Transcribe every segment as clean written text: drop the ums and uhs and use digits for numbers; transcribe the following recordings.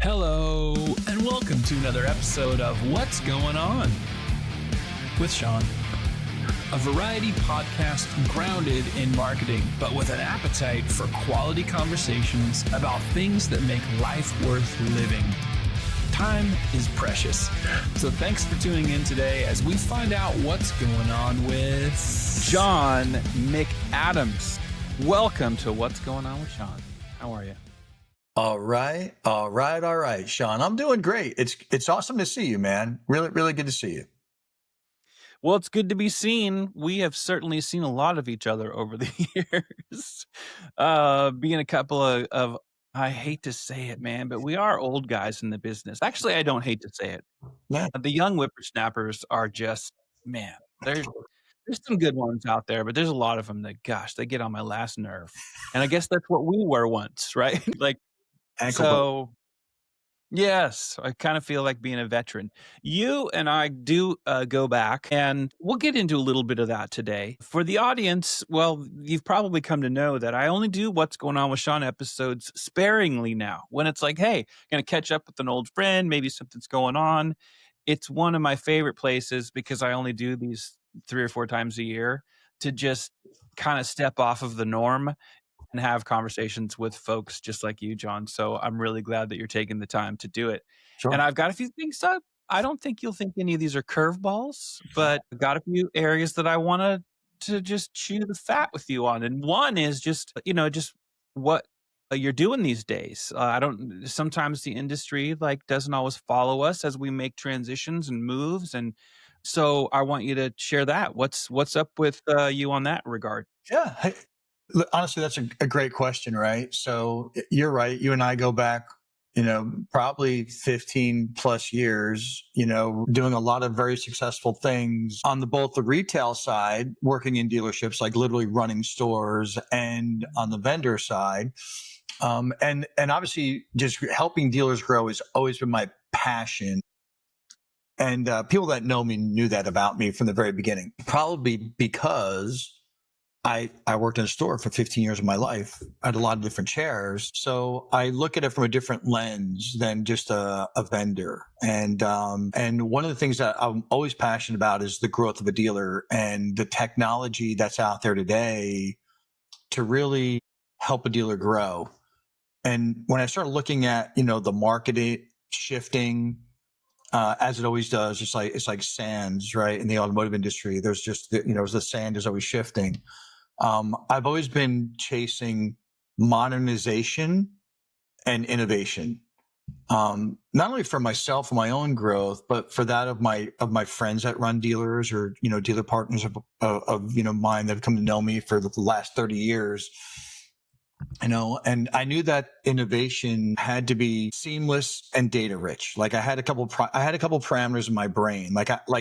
Hello, and welcome to another episode of What's Going On with Shaun, a variety podcast grounded in marketing, but with an appetite for quality conversations about things that make life worth living. Time is precious, so thanks for tuning in today as we find out what's going on with Shaun McAdams. Welcome to What's Going On with Shaun. How are you? All right, Shaun. I'm doing great. It's awesome to see you, man. Really good to see you. Well, it's good to be seen. We have certainly seen a lot of each other over the years. Being a couple of, I hate to say it, man, but we are old guys in the business. Actually, I don't hate to say it. Yeah. The young whippersnappers are just, man, there's some good ones out there, but there's a lot of them that, gosh, they get on my last nerve. And I guess that's what we were once, right? So, yes, I kind of feel like being a veteran. You and I do go back, and we'll get into a little bit of that today. For the audience, well, you've probably come to know that I only do What's Going On with Shaun episodes sparingly now. When it's like, hey, going to catch up with an old friend, maybe something's going on. It's one of my favorite places because I only do these 3 or 4 times a year to just kind of step off of the norm and have conversations with folks just like you, John. So I'm really glad that you're taking the time to do it. Sure. And I've got a few things I don't think you'll think any of these are curveballs, but I've got a few areas that I want to just chew the fat with you on. And one is just what you're doing these days. Sometimes the industry doesn't always follow us as we make transitions and moves. And so I want you to share that. What's up with you on that regard? Yeah. Hey, look, honestly, that's a great question, right? So you're right. You and I go back, probably 15 plus years, doing a lot of very successful things on both the retail side, working in dealerships, like literally running stores, and on the vendor side. And obviously just helping dealers grow has always been my passion. And people that know me knew that about me from the very beginning, probably because I worked in a store for 15 years of my life. I had a lot of different chairs. So I look at it from a different lens than just a vendor. And one of the things that I'm always passionate about is the growth of a dealer and the technology that's out there today to really help a dealer grow. And when I started looking at, the market shifting, as it always does, it's like sands, right? In the automotive industry, there's just, the sand is always shifting. I've always been chasing modernization and innovation, not only for myself and my own growth, but for that of my friends that run dealers or, dealer partners of mine that have come to know me for the last 30 years. And I knew that innovation had to be seamless and data rich. Like I had a couple parameters in my brain.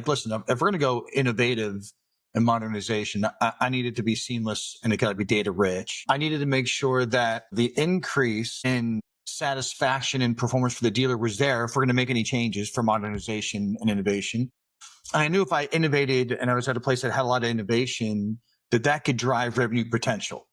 Listen, if we're going to go innovative and modernization, I needed to be seamless and it got to be data rich. I needed to make sure that the increase in satisfaction and performance for the dealer was there if we're going to make any changes for modernization and innovation. And I knew if I innovated and I was at a place that had a lot of innovation, that could drive revenue potential.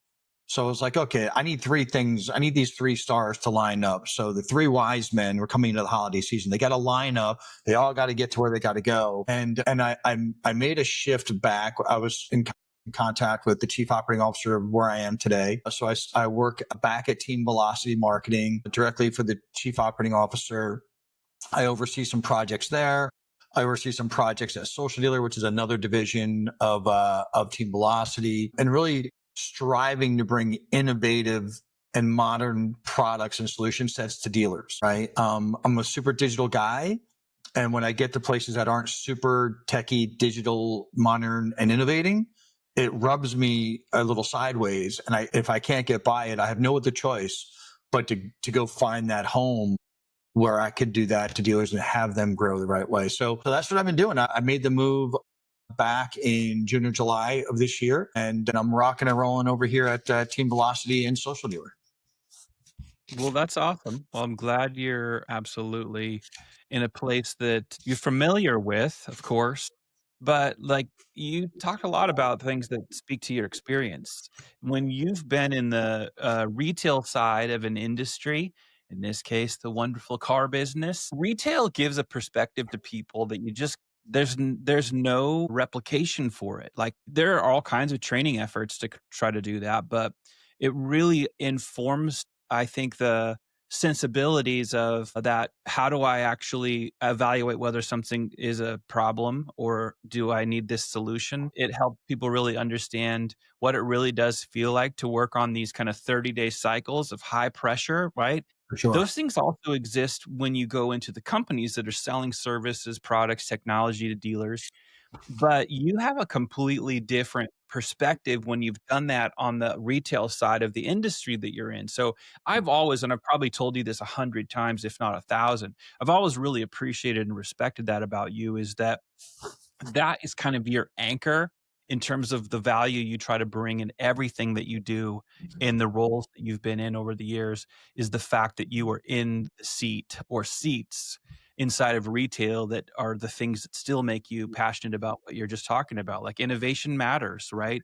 So I was like, okay, I need 3 things. I need these 3 stars to line up. So the 3 wise men were coming into the holiday season. They got to line up. They all got to get to where they got to go. And I made a shift back. I was in contact with the chief operating officer of where I am today. So I work back at Team Velocity Marketing directly for the chief operating officer. I oversee some projects there. I oversee some projects at Social Dealer, which is another division of Team Velocity, and really striving to bring innovative and modern products and solution sets to dealers, right? I'm a super digital guy. And when I get to places that aren't super techie, digital, modern, and innovating, it rubs me a little sideways. And if I can't get by it, I have no other choice but to go find that home where I could do that to dealers and have them grow the right way. So that's what I've been doing. I made the move back in June or July of this year. And I'm rocking and rolling over here at Team Velocity and Social Dealer. Well, that's awesome. Well, I'm glad you're absolutely in a place that you're familiar with, of course, but you talk a lot about things that speak to your experience. When you've been in the retail side of an industry in this case, the wonderful car business. Retail gives a perspective to people that there's no replication for it. Like there are all kinds of training efforts to try to do that, but it really informs, I think, the sensibilities of that. How do I actually evaluate whether something is a problem or do I need this solution? It helps people really understand what it really does feel like to work on these kind of 30-day cycles of high pressure, right? For sure. Those things also exist when you go into the companies that are selling services, products, technology to dealers. But you have a completely different perspective when you've done that on the retail side of the industry that you're in. So I've always, and I've probably told you this 100 times, if not 1,000, I've always really appreciated and respected that about you, is that is kind of your anchor in terms of the value you try to bring in everything that you do in the roles that you've been in over the years, is the fact that you are in the seat or seats inside of retail that are the things that still make you passionate about what you're just talking about. Like innovation matters, right?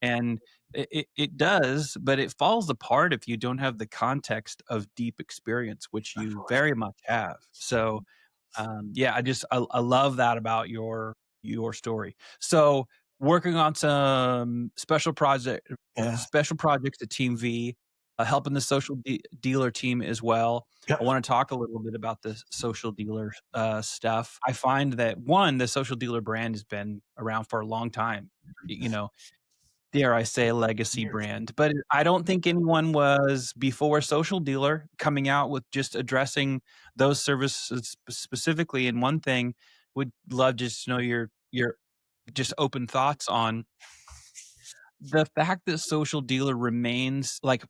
And it does, but it falls apart if you don't have the context of deep experience, which you very much have. So yeah, I love that about your story. So working on some Yeah. special projects at Team V, helping the social dealer team as well. Yep. I want to talk a little bit about the social dealer stuff. I find that one, the social dealer brand has been around for a long time. You know, dare I say, legacy brand. But I don't think anyone was before social dealer coming out with just addressing those services specifically. And one thing would love just to know your just open thoughts on the fact that social dealer remains like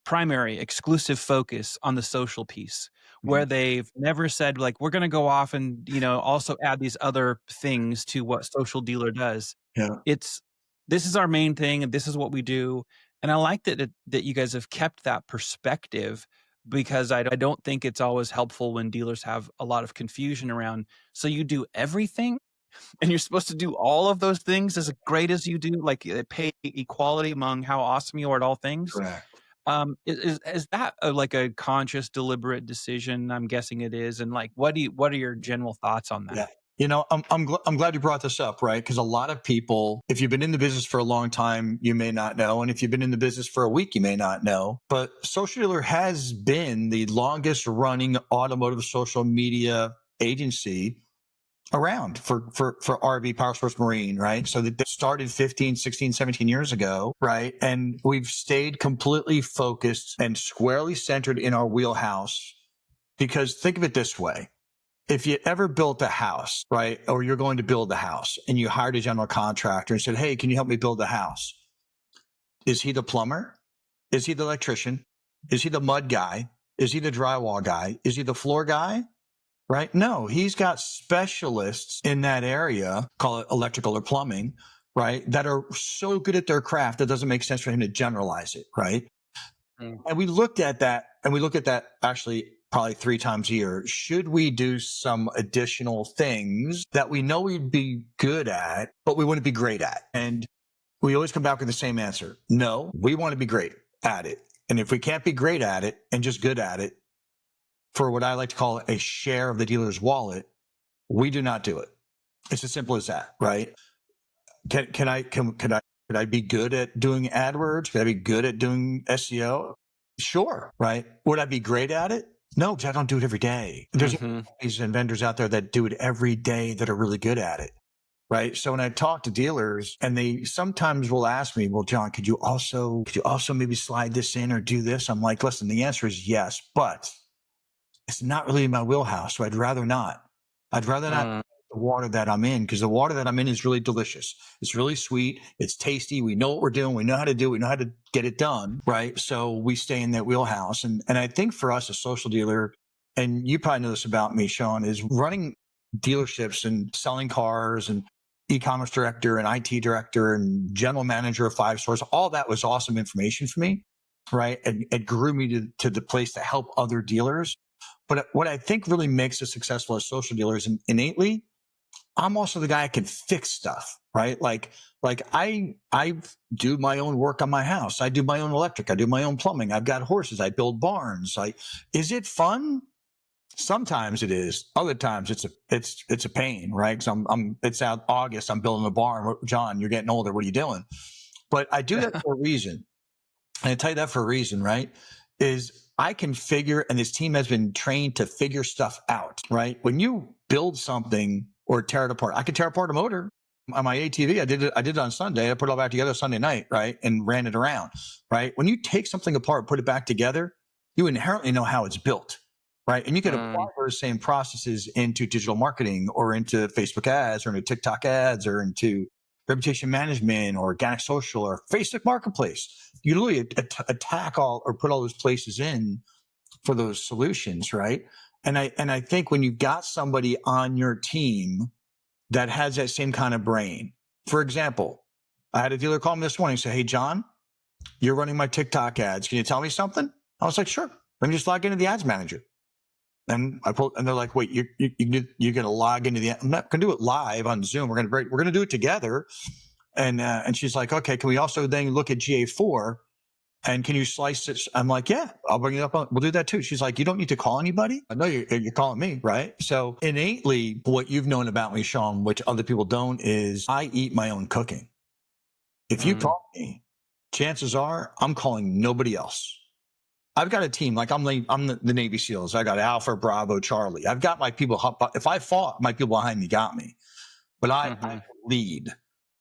primary exclusive focus on the social piece, where Mhm. they've never said like we're going to go off and also add these other things to what social dealer does. Yeah. It's this is our main thing and this is what we do. And I like that you guys have kept that perspective, because I don't think it's always helpful when dealers have a lot of confusion around, so you do everything and you're supposed to do all of those things as great as you do, like pay equality among how awesome you are at all things. Correct. Is that like a conscious, deliberate decision? I'm guessing it is. And like, what are your general thoughts on Yeah. that? I'm glad you brought this up, right? Because a lot of people, if you've been in the business for a long time, you may not know. And if you've been in the business for a week, you may not know. But Social Dealer has been the longest running automotive social media agency around for RV, power sports, marine, right? So that started 15, 16, 17 years ago, right? And we've stayed completely focused and squarely centered in our wheelhouse, because think of it this way. If you ever built a house, right, or you're going to build a house and you hired a general contractor and said, hey, can you help me build the house? Is he the plumber? Is he the electrician? Is he the mud guy? Is he the drywall guy? Is he the floor guy? Right? No, he's got specialists in that area, call it electrical or plumbing, right, that are so good at their craft that doesn't make sense for him to generalize it, right? And we look at that actually probably 3 times a year. Should we do some additional things that we know we'd be good at, but we wouldn't be great at? And we always come back with the same answer. No, we want to be great at it. And if we can't be great at it and just good at it for what I like to call a share of the dealer's wallet, we do not do it. It's as simple as that, right? Can I be good at doing AdWords? Could I be good at doing SEO? Sure, right? Would I be great at it? No, because I don't do it every day. There's companies and vendors out there that do it every day that are really good at it, right? So when I talk to dealers, and they sometimes will ask me, well, John, could you also maybe slide this in or do this? I'm like, listen, the answer is yes, but it's not really in my wheelhouse. So I'd rather not. I'd rather not the water that I'm in, because the water that I'm in is really delicious. It's really sweet. It's tasty. We know what we're doing. We know how to do it. We know how to get it done. Right. So we stay in that wheelhouse. And I think for us, a social dealer, and you probably know this about me, Shaun, is running dealerships and selling cars and e-commerce director and IT director and general manager of 5 stores. All that was awesome information for me. Right. And it grew me to the place to help other dealers. But what I think really makes us successful as social dealers innately I'm also the guy that can fix stuff, right? Like I do my own work on my house. I do my own electric. I do my own plumbing. I've got horses. I build barns. Is it fun? Sometimes it is. Other times it's a pain, right? Because it's out August. I'm building a barn. John, you're getting older. What are you doing? But I do that for a reason. And I tell you that for a reason, right? Is I can figure, and this team has been trained to figure stuff out, right? When you build something or tear it apart, I could tear apart a motor on my ATV. I did it on Sunday. I put it all back together Sunday night, right? And ran it around, right? When you take something apart, put it back together, you inherently know how it's built, right? And you can apply those same processes into digital marketing or into Facebook ads or into TikTok ads or into reputation management or organic social or Facebook marketplace. You literally attack all or put all those places in for those solutions, right? And I think when you've got somebody on your team that has that same kind of brain, for example, I had a dealer call me this morning and say, "Hey, John, you're running my TikTok ads. Can you tell me something?" I was like, "Sure. Let me just log into the ads manager." And they're like, "Wait, you're going to log into the? I'm not going to do it live on Zoom. We're going to do it together." And she's like, "Okay, can we also then look at GA4? And can you slice it?" I'm like, "Yeah, I'll bring it up. We'll do that too." She's like, "You don't need to call anybody." I know you're calling me, right? So innately, what you've known about me, Shaun, which other people don't, is I eat my own cooking. If you call me, chances are I'm calling nobody else. I've got a team. Like I'm the Navy SEALs. I got Alpha, Bravo, Charlie. I've got my people. If I fought, my people behind me got me. But I lead.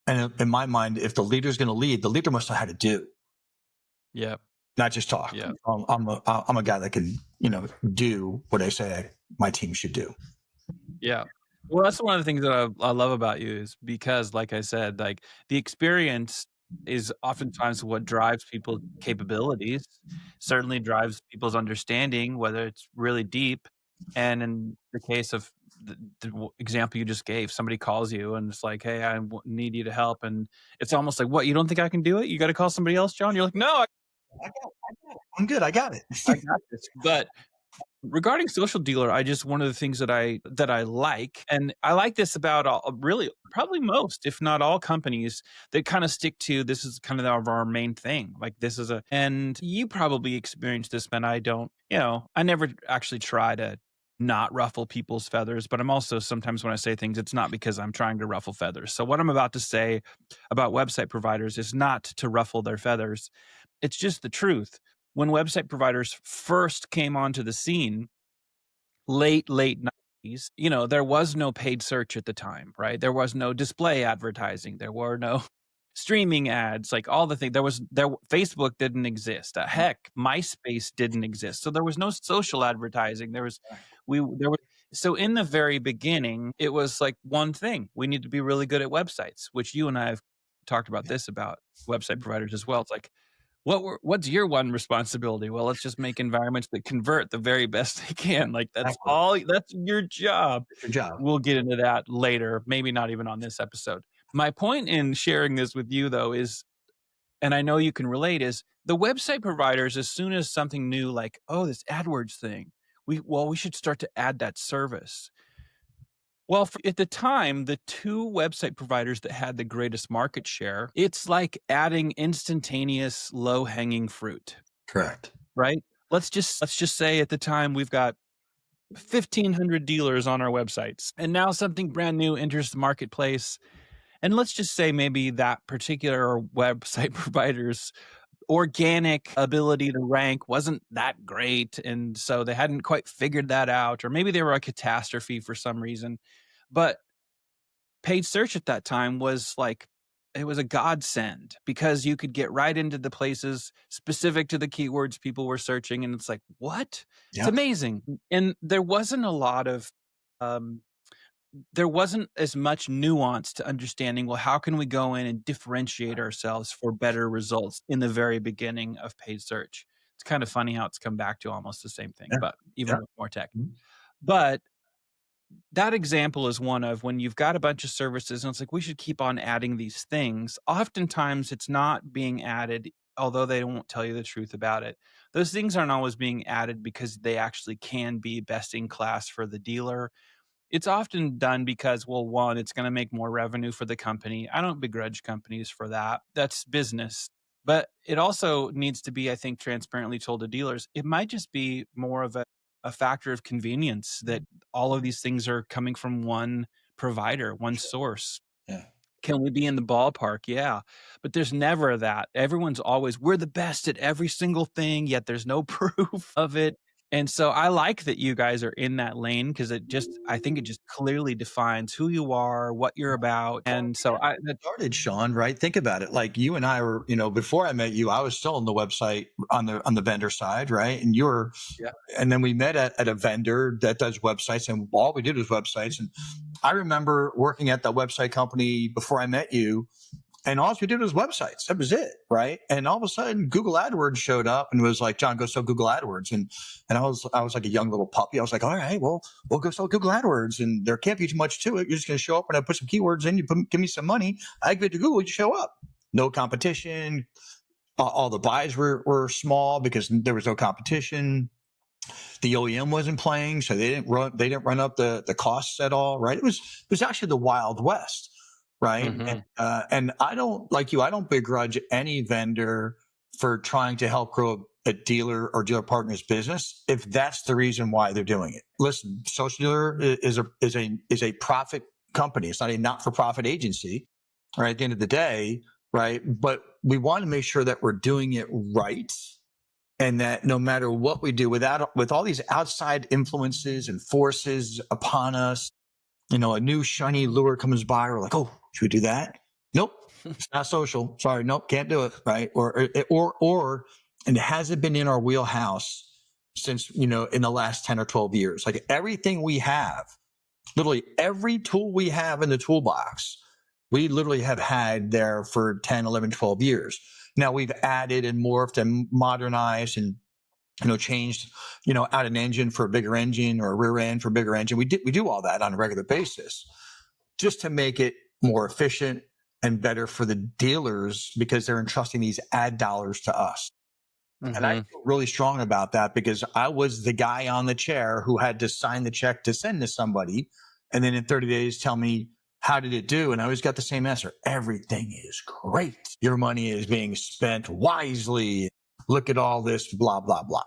And in my mind, if the leader's going to lead, the leader must know how to do. Yeah. Not just talk. Yeah. I'm a guy that can, do what I say my team should do. Yeah. Well, that's one of the things that I love about you is because, like I said, like the experience is oftentimes what drives people's capabilities, certainly drives people's understanding, whether it's really deep. And in the case of the example you just gave, somebody calls you and it's like, "Hey, I need you to help." And it's almost like, "What, you don't think I can do it? You got to call somebody else, John?" You're like, "No, I got it. I'm good. I got it. I got this." But regarding Social Dealer, I just one of the things that I like, and I like this about really probably most, if not all companies that kind of stick to this is kind of our main thing. Like this is and you probably experienced this, man. I don't, I never actually try to not ruffle people's feathers, but I'm also sometimes when I say things, it's not because I'm trying to ruffle feathers. So what I'm about to say about website providers is not to ruffle their feathers. It's just the truth. When website providers first came onto the scene, late 90s, there was no paid search at the time, right? There was no display advertising. There were no streaming ads, like all the things. Facebook didn't exist. Heck, MySpace didn't exist. So there was no social advertising. So in the very beginning, it was like one thing. We need to be really good at websites, which you and I have talked about this about website providers as well. It's like, what's your one responsibility? Well, let's just make environments that convert the very best they can. Like that's your job. It's your job. We'll get into that later, maybe not even on this episode. My point in sharing this with you though is, and I know you can relate, is the website providers, as soon as something new like, oh, this AdWords thing, we should start to add that service. Well, at the time, the two website providers that had the greatest market share, it's like adding instantaneous low-hanging fruit. Correct. Right? Let's just say at the time we've got 1,500 dealers on our websites, and now something brand new enters the marketplace. And let's just say maybe that particular website provider's organic ability to rank wasn't that great. And so they hadn't quite figured that out, or maybe they were a catastrophe for some reason. But paid search at that time was like, it was a godsend because you could get right into the places specific to the keywords people were searching. And it's like, what? Yeah. It's amazing. And there wasn't a lot of, there wasn't as much nuance to understanding, well, how can we go in and differentiate ourselves for better results in the very beginning of paid search? It's kind of funny how it's come back to almost the same thing, but even with more tech. But that example is one of when you've got a bunch of services and it's like, we should keep on adding these things. Oftentimes it's not being added, although they won't tell you the truth about it. Those things aren't always being added because they actually can be best in class for the dealer. It's often done because, well, one, it's going to make more revenue for the company. I don't begrudge companies for that. That's business. But it also needs to be, I think, transparently told to dealers. It might just be more of a factor of convenience that all of these things are coming from one provider, one source. Yeah. Can we be in the ballpark? Yeah. But there's never that. Everyone's always, we're the best at every single thing, yet there's no proof of it. And so I like that you guys are in that lane because I think it just clearly defines who you are, what you're about. And so Started, Shaun, right? Think about it. Like you and I were, before I met you, I was still on the website on the vendor side, right? And and then we met at a vendor that does websites, and all we did was websites. And I remember working at that website company before I met you, and all we did was websites. That was it, right? And all of a sudden, Google AdWords showed up and was like, "John, go sell Google AdWords." And I was like a young little puppy. I was like, "All right, well, we'll go sell Google AdWords, and there can't be too much to it. You're just going to show up and I put some keywords in. Give me some money. I give it to Google. You show up. No competition. All the buys were small because there was no competition. The OEM wasn't playing, so they didn't run up the costs at all, right? It was actually the Wild West." Right. Mhm. And I don't, like you, I don't begrudge any vendor for trying to help grow a dealer or dealer partner's business if that's the reason why they're doing it. Listen, Social Dealer is a profit company. It's not a not-for-profit agency, right? At the end of the day, right? But we want to make sure that we're doing it right. And that no matter what we do with all these outside influences and forces upon us, a new shiny lure comes by. We're like, oh, should we do that? Nope, it's not social. Sorry, nope, can't do it. Right? And it hasn't been in our wheelhouse since in the last 10 or 12 years. Like everything we have, literally every tool we have in the toolbox, we literally have had there for 10, 11, 12 years. Now we've added and morphed and modernized and changed, out an engine for a bigger engine or a rear end for a bigger engine. We do all that on a regular basis just to make it more efficient and better for the dealers because they're entrusting these ad dollars to us. Mm-hmm. And I feel really strong about that because I was the guy on the chair who had to sign the check to send to somebody. And then in 30 days, tell me, how did it do? And I always got the same answer. Everything is great. Your money is being spent wisely. Look at all this, blah, blah, blah.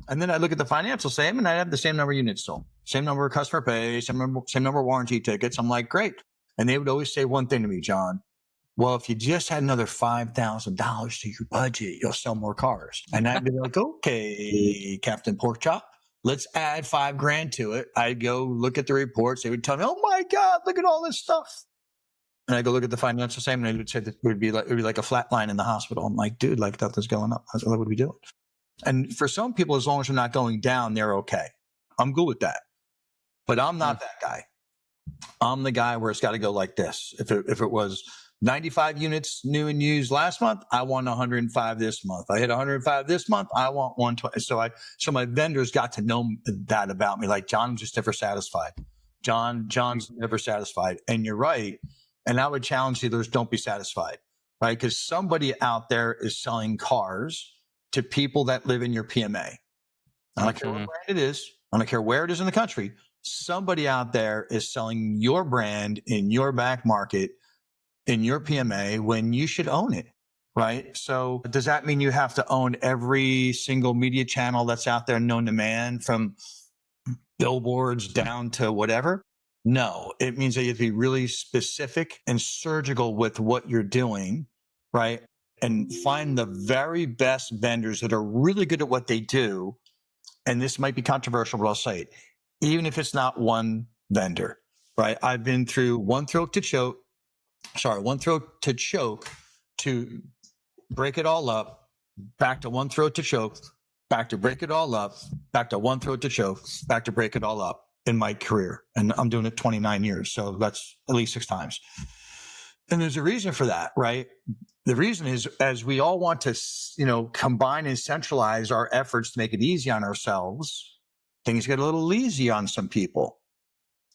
And then I look at the financial statement and I have the same number of units sold, same number of customer pay, same number of warranty tickets. I'm like, great. And they would always say one thing to me, John. Well, if you just had another $5,000 to your budget, you'll sell more cars. And I'd be like, okay, Captain Porkchop, let's add $5,000 to it. I'd go look at the reports. They would tell me, oh my God, look at all this stuff. And I go look at the financial statement and they would say that it would be like a flat line in the hospital. I'm like, dude, like nothing's going up. I was like, what are we doing? And for some people, as long as they're not going down, they're okay. I'm good with that. But I'm not that guy. I'm the guy where it's got to go like this. If it was 95 units new and used last month, I want 105 this month. I hit 105 this month, I want 120. So my vendors got to know that about me. Like, John's just never satisfied. John's never satisfied. And you're right. And I would challenge dealers, don't be satisfied, right? Because somebody out there is selling cars to people that live in your PMA. I don't care what brand it is. I don't care where it is in the country. Somebody out there is selling your brand in your back market, in your PMA, when you should own it, right? So does that mean you have to own every single media channel that's out there known to man, from billboards down to whatever? No, it means that you have to be really specific and surgical with what you're doing, right? And find the very best vendors that are really good at what they do. And this might be controversial, but I'll say it. Even if it's not one vendor, right? I've been through one throat to choke to break it all up, back to one throat to choke, back to break it all up, back to one throat to choke, back to break it all up in my career. And I'm doing it 29 years. So that's at least 6 times. And there's a reason for that, right? The reason is, as we all want to, combine and centralize our efforts to make it easy on ourselves, things get a little easy on some people.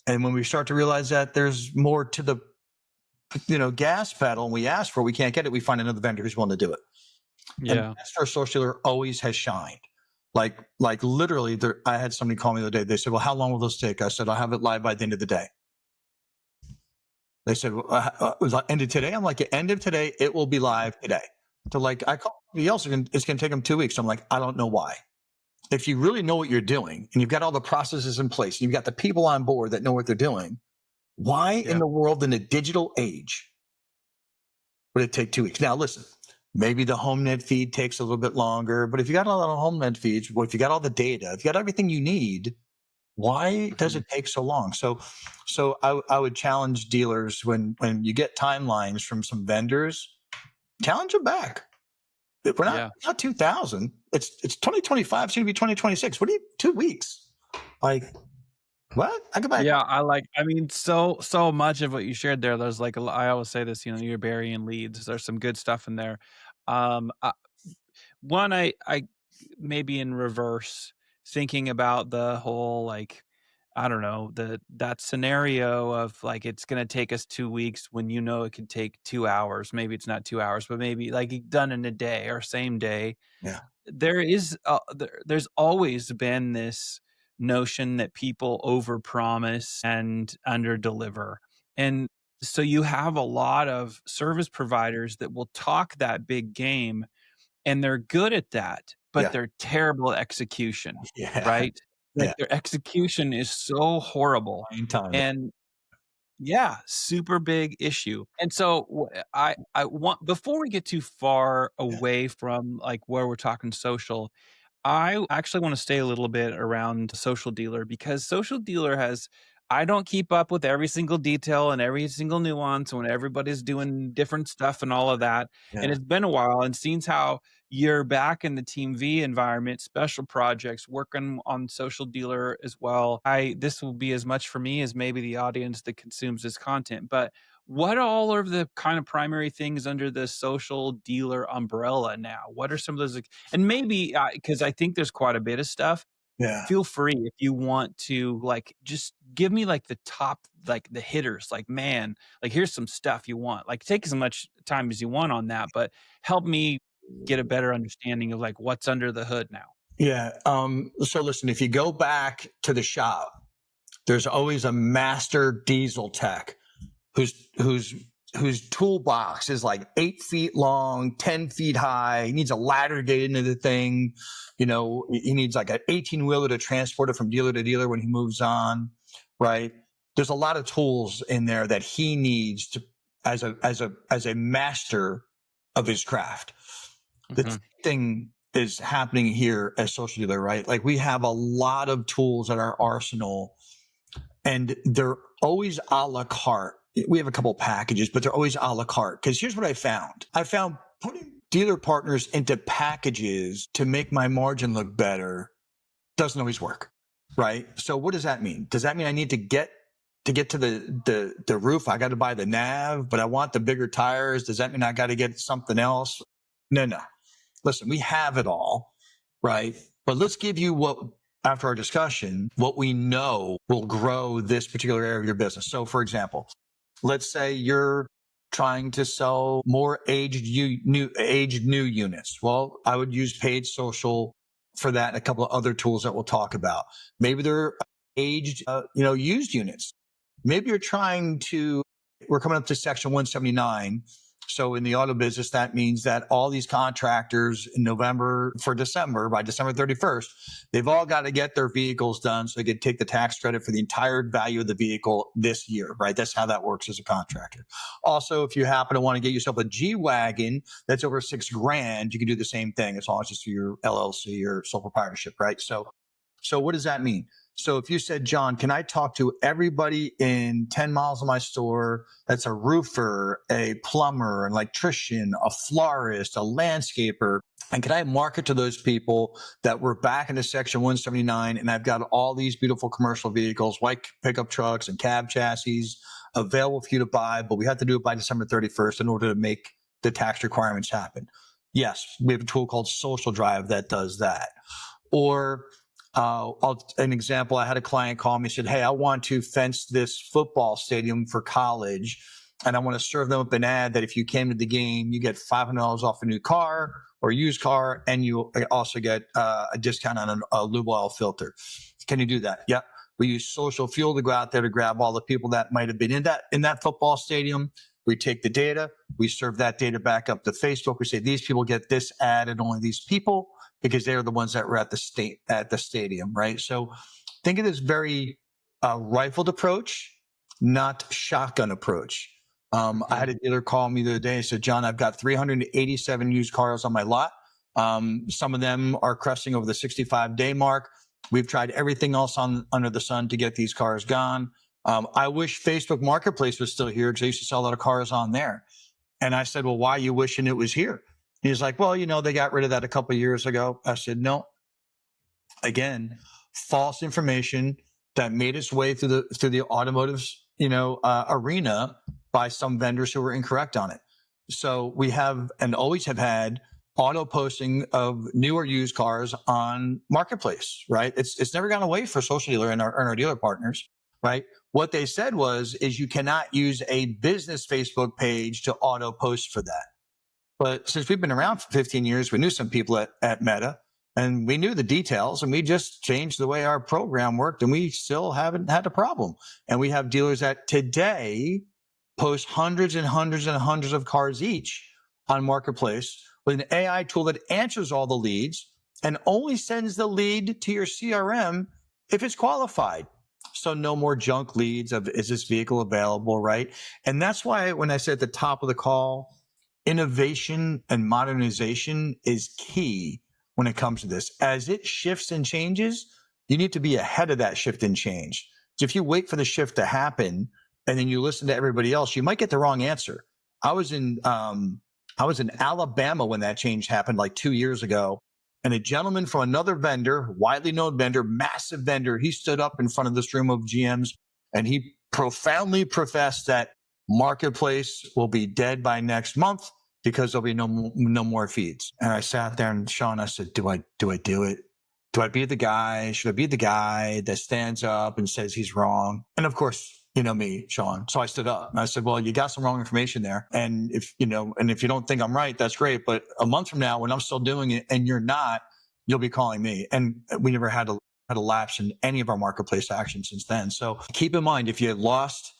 And when we start to realize that there's more to the, gas pedal, and we ask for it, we can't get it, we find another vendor who's willing to do it. Yeah. And that's where Social Dealer always has shined. Like literally, I had somebody call me the other day. They said, "Well, how long will this take?" I said, "I'll have it live by the end of the day." They said, "Was it end of today?" I'm like, "At end of today, it will be live today." So like, I call somebody else, it's going to take them 2 weeks. I'm like, I don't know why. If you really know what you're doing and you've got all the processes in place, and you've got the people on board that know what they're doing, why in the world in the digital age would it take 2 weeks? Now, listen, maybe the HomeNet feed takes a little bit longer, but if you got a lot of HomeNet feeds, well, if you got all the data, if you got everything you need, why does it take so long? So I would challenge dealers when you get timelines from some vendors, challenge them back. We're not 2000. It's 2025. Soon to be 2026. What are you? 2 weeks? Like what? I go back. Yeah, I mean, so much of what you shared there. There's like I always say this. You're burying leads. There's some good stuff in there. One, I maybe in reverse thinking about the whole like I don't know that scenario of like it's going to take us 2 weeks when it could take 2 hours. Maybe it's not 2 hours, but maybe like done in a day or same day. Yeah. There's always been this notion that people overpromise and underdeliver, and so you have a lot of service providers that will talk that big game and they're good at that, but they're terrible at execution, Yeah. right? Like their execution is so horrible. Time. And yeah, super big issue. And so I want before we get too far away from like where we're talking social, I actually want to stay a little bit around Social Dealer because Social Dealer I don't keep up with every single detail and every single nuance when everybody's doing different stuff and all of that. And it's been a while and seeing how you're back in the Team V environment, special projects, working on Social Dealer as well. This will be as much for me as maybe the audience that consumes this content. But what all are the kind of primary things under the Social Dealer umbrella now? What are some of those? And maybe because I think there's quite a bit of stuff. Yeah. Feel free if you want to like just give me like the top, like the hitters, like man, like here's some stuff you want. Like take as much time as you want on that, but help me get a better understanding of like what's under the hood now. Yeah. So listen, if you go back to the shop, there's always a master diesel tech whose toolbox is like 8 feet long, 10 feet high. He needs a ladder to get into the thing. He needs like an 18-wheeler to transport it from dealer to dealer when he moves on, right? There's a lot of tools in there that he needs to as a master of his craft. The same thing is happening here as Social Dealer, right? Like we have a lot of tools at our arsenal and they're always a la carte. We have a couple packages, but they're always a la carte. Because here's what I found. I found putting dealer partners into packages to make my margin look better doesn't always work, right? So what does that mean? Does that mean I need to get to the roof? I got to buy the nav, but I want the bigger tires. Does that mean I got to get something else? No. Listen, we have it all, right? But let's give you after our discussion, what we know will grow this particular area of your business. So for example, let's say you're trying to sell more aged new units. Well, I would use paid social for that and a couple of other tools that we'll talk about. Maybe they're aged, used units. Maybe you're we're coming up to Section 179. So in the auto business, that means that all these contractors in by December 31st, they've all got to get their vehicles done so they can take the tax credit for the entire value of the vehicle this year, right? That's how that works as a contractor. Also, if you happen to want to get yourself a G-Wagon that's over $6,000, you can do the same thing as long as it's through your LLC or sole proprietorship, right? So what does that mean? So if you said, John, can I talk to everybody in 10 miles of my store that's a roofer, a plumber, an electrician, a florist, a landscaper, and can I market to those people that we're back into Section 179 and I've got all these beautiful commercial vehicles, white pickup trucks and cab chassis available for you to buy, but we have to do it by December 31st in order to make the tax requirements happen. Yes, we have a tool called Social Drive that does that. Or an example, I had a client call me and said, hey, I want to fence this football stadium for college. and I want to serve them up an ad that if you came to the game, you get $500 off a new car or used car, and you also get a discount on a lube oil filter. Can you do that? Yep. We use social fuel to go out there to grab all the people that might have been in that football stadium. We take the data, we serve that data back up to Facebook. We say these people get this ad and only these people because they're the ones that were at the stadium, right? So think of this very rifled approach, not shotgun approach. I had a dealer call me the other day and said, John, I've got 387 used cars on my lot. Some of them are cresting over the 65-day mark. We've tried everything else under the sun to get these cars gone. I wish Facebook Marketplace was still here because I used to sell a lot of cars on there. And I said, well, why are you wishing it was here? He's like, well, they got rid of that a couple of years ago. I said, no. Again, false information that made its way through the automotive, arena by some vendors who were incorrect on it. So we have and always have had auto posting of new or used cars on Marketplace, right? It's never gone away for Social Dealer and our dealer partners, right? What they said is you cannot use a business Facebook page to auto post for that. But since we've been around for 15 years, we knew some people at Meta, and we knew the details, and we just changed the way our program worked, and we still haven't had a problem. And we have dealers that today post hundreds and hundreds and hundreds of cars each on Marketplace with an AI tool that answers all the leads and only sends the lead to your CRM if it's qualified. So no more junk leads of, is this vehicle available, right? And that's why when I said at the top of the call, innovation and modernization is key when it comes to this. As it shifts and changes, you need to be ahead of that shift and change. So if you wait for the shift to happen and then you listen to everybody else, you might get the wrong answer. I was in Alabama when that change happened like 2 years ago. And a gentleman from another vendor, widely known vendor, massive vendor, he stood up in front of this room of GMs and he profoundly professed that Marketplace will be dead by next month because there'll be no more feeds. And I sat there and Shaun, I said, do I do it? Do I be the guy? Should I be the guy that stands up and says he's wrong? And of course, you know me, Shaun. So I stood up and I said, well, you got some wrong information there. And if you don't think I'm right, that's great. But a month from now, when I'm still doing it and you're not, you'll be calling me. And we never had a lapse in any of our Marketplace actions since then. So keep in mind, if you lost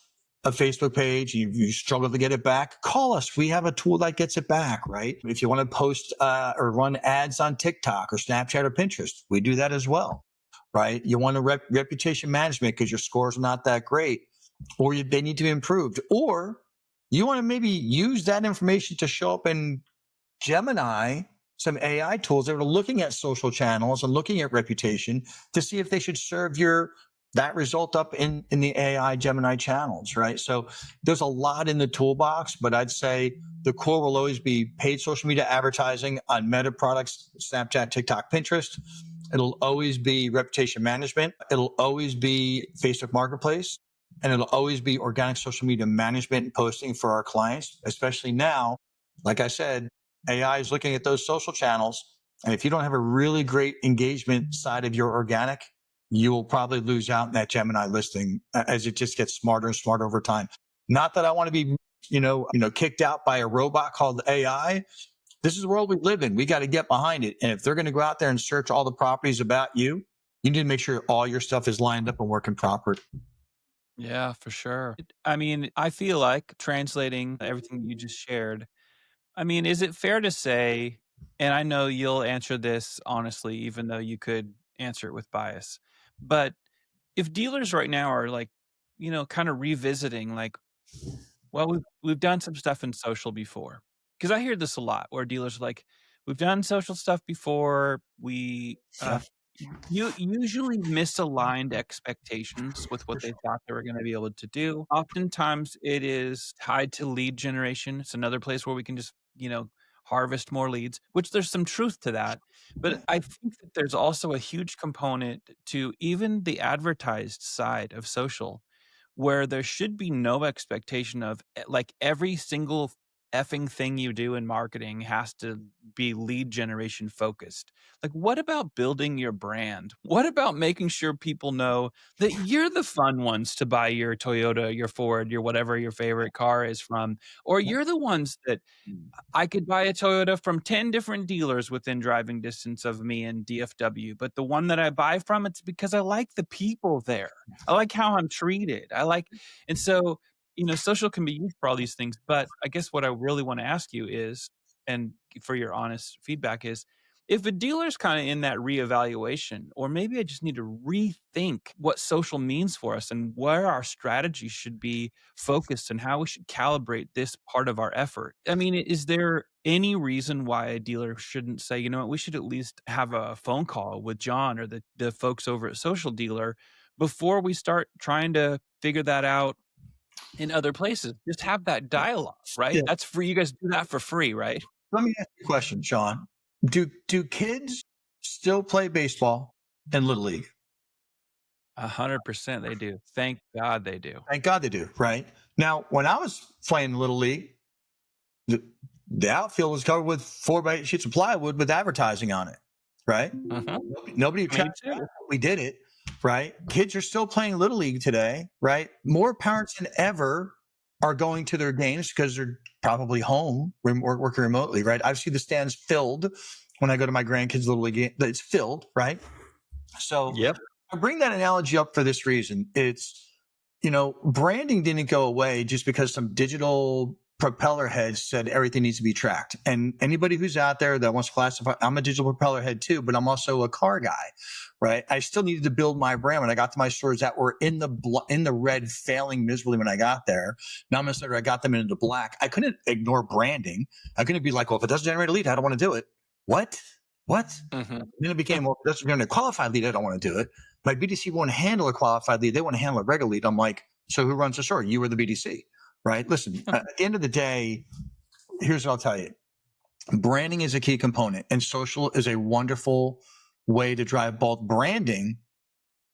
a Facebook page, you struggle to get it back, call us. We have a tool that gets it back, right? If you want to post or run ads on TikTok or Snapchat or Pinterest, we do that as well, right? You want a reputation management because your scores are not that great or they need to be improved, or you want to maybe use that information to show up in Gemini, some AI tools that are looking at social channels and looking at reputation to see if they should serve that result up in the AI Gemini channels, right? So there's a lot in the toolbox, but I'd say the core will always be paid social media advertising on Meta products, Snapchat, TikTok, Pinterest. It'll always be reputation management. It'll always be Facebook Marketplace. And it'll always be organic social media management and posting for our clients, especially now. Like I said, AI is looking at those social channels. And if you don't have a really great engagement side of your organic, you will probably lose out in that Gemini listing as it just gets smarter and smarter over time. Not that I want to be, kicked out by a robot called AI. This is the world we live in. We got to get behind it. And if they're going to go out there and search all the properties about you, you need to make sure all your stuff is lined up and working properly. Yeah, for sure. I mean, I feel like translating everything you just shared, I mean, is it fair to say, and I know you'll answer this honestly, even though you could answer it with bias, but if dealers right now are like, kind of revisiting, like, well, we've done some stuff in social before, because I hear this a lot where dealers are like, we've done social stuff before. We you usually misaligned expectations with what they thought they were going to be able to do. Oftentimes, it is tied to lead generation. It's another place where we can just harvest more leads, which there's some truth to that. But I think that there's also a huge component to even the advertised side of social, where there should be no expectation of like every single effing thing you do in marketing has to be lead generation focused. Like, what about building your brand? What about making sure people know that you're the fun ones to buy your Toyota, your Ford, your whatever your favorite car is from, or you're the ones that I could buy a Toyota from 10 different dealers within driving distance of me in DFW, but the one that I buy from, it's because I like the people there. I like how I'm treated. And so, social can be used for all these things. But I guess what I really want to ask you is, and for your honest feedback is, if a dealer's kind of in that reevaluation, or maybe I just need to rethink what social means for us and where our strategy should be focused and how we should calibrate this part of our effort. I mean, is there any reason why a dealer shouldn't say, you know what, we should at least have a phone call with John or the folks over at Social Dealer before we start trying to figure that out in other places? Just have that dialogue, right? Yeah. That's free. You guys do that for free, right? Let me ask you a question, Shaun. Do kids still play baseball in Little League? 100% they do. Thank God they do. Thank God they do, right? Now, when I was playing Little League, the outfield was covered with 4x8 sheets of plywood with advertising on it, right? Nobody tracked it. We did it, right? Kids are still playing Little League today, right? More parents than ever are going to their games because they're probably home working remotely, right? I've seen the stands filled when I go to my grandkids' Little League game. It's filled, right? So Yep. I bring that analogy up for this reason. It's, branding didn't go away just because some digital propeller heads said everything needs to be tracked. And anybody who's out there that wants to classify, I'm a digital propeller head too, but I'm also a car guy, right? I still needed to build my brand. When I got to my stores that were in the red, failing miserably when I got there. Now I'm going to say I got them into the black. I couldn't ignore branding. I couldn't be like, well, if it doesn't generate a lead, I don't want to do it. What? Then it became, well, if it doesn't generate a qualified lead, I don't want to do it. My BDC won't handle a qualified lead. They want to handle a regular lead. I'm like, so who runs the store? You or the BDC, right? Listen, at the end of the day, here's what I'll tell you. Branding is a key component, and social is a wonderful way to drive both branding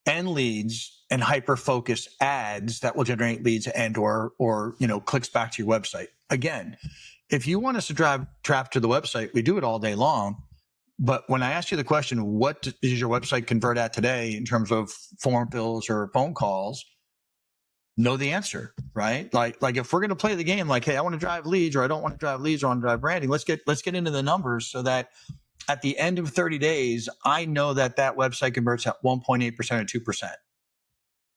and leads and hyper-focused ads that will generate leads and or clicks back to your website. Again, if you want us to drive traffic to the website, we do it all day long. But when I ask you the question, what does your website convert at today in terms of form fills or phone calls? Know the answer, right? Like if we're going to play the game, like, hey, I want to drive leads, or I don't want to drive leads, or I want to drive branding. Let's get into the numbers so that at the end of 30 days, I know that website converts at 1.8% or 2%.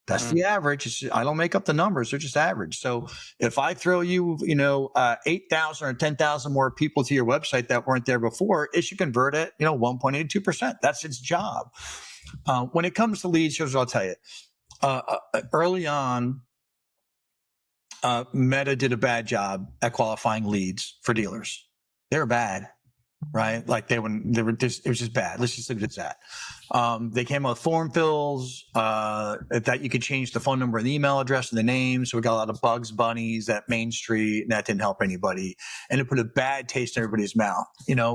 That's the average. I don't make up the numbers. They're just average. So if I throw you, 8,000 or 10,000 more people to your website that weren't there before, it should convert at, 1.82%. That's its job. When it comes to leads, here's what I'll tell you. Early on, Meta did a bad job at qualifying leads for dealers. They were bad. Right? Like they were just, it was just bad. Let's just leave it at that. They came out with form fills, that you could change the phone number and the email address and the name. So we got a lot of Bugs Bunnies at Main Street, and that didn't help anybody. And it put a bad taste in everybody's mouth,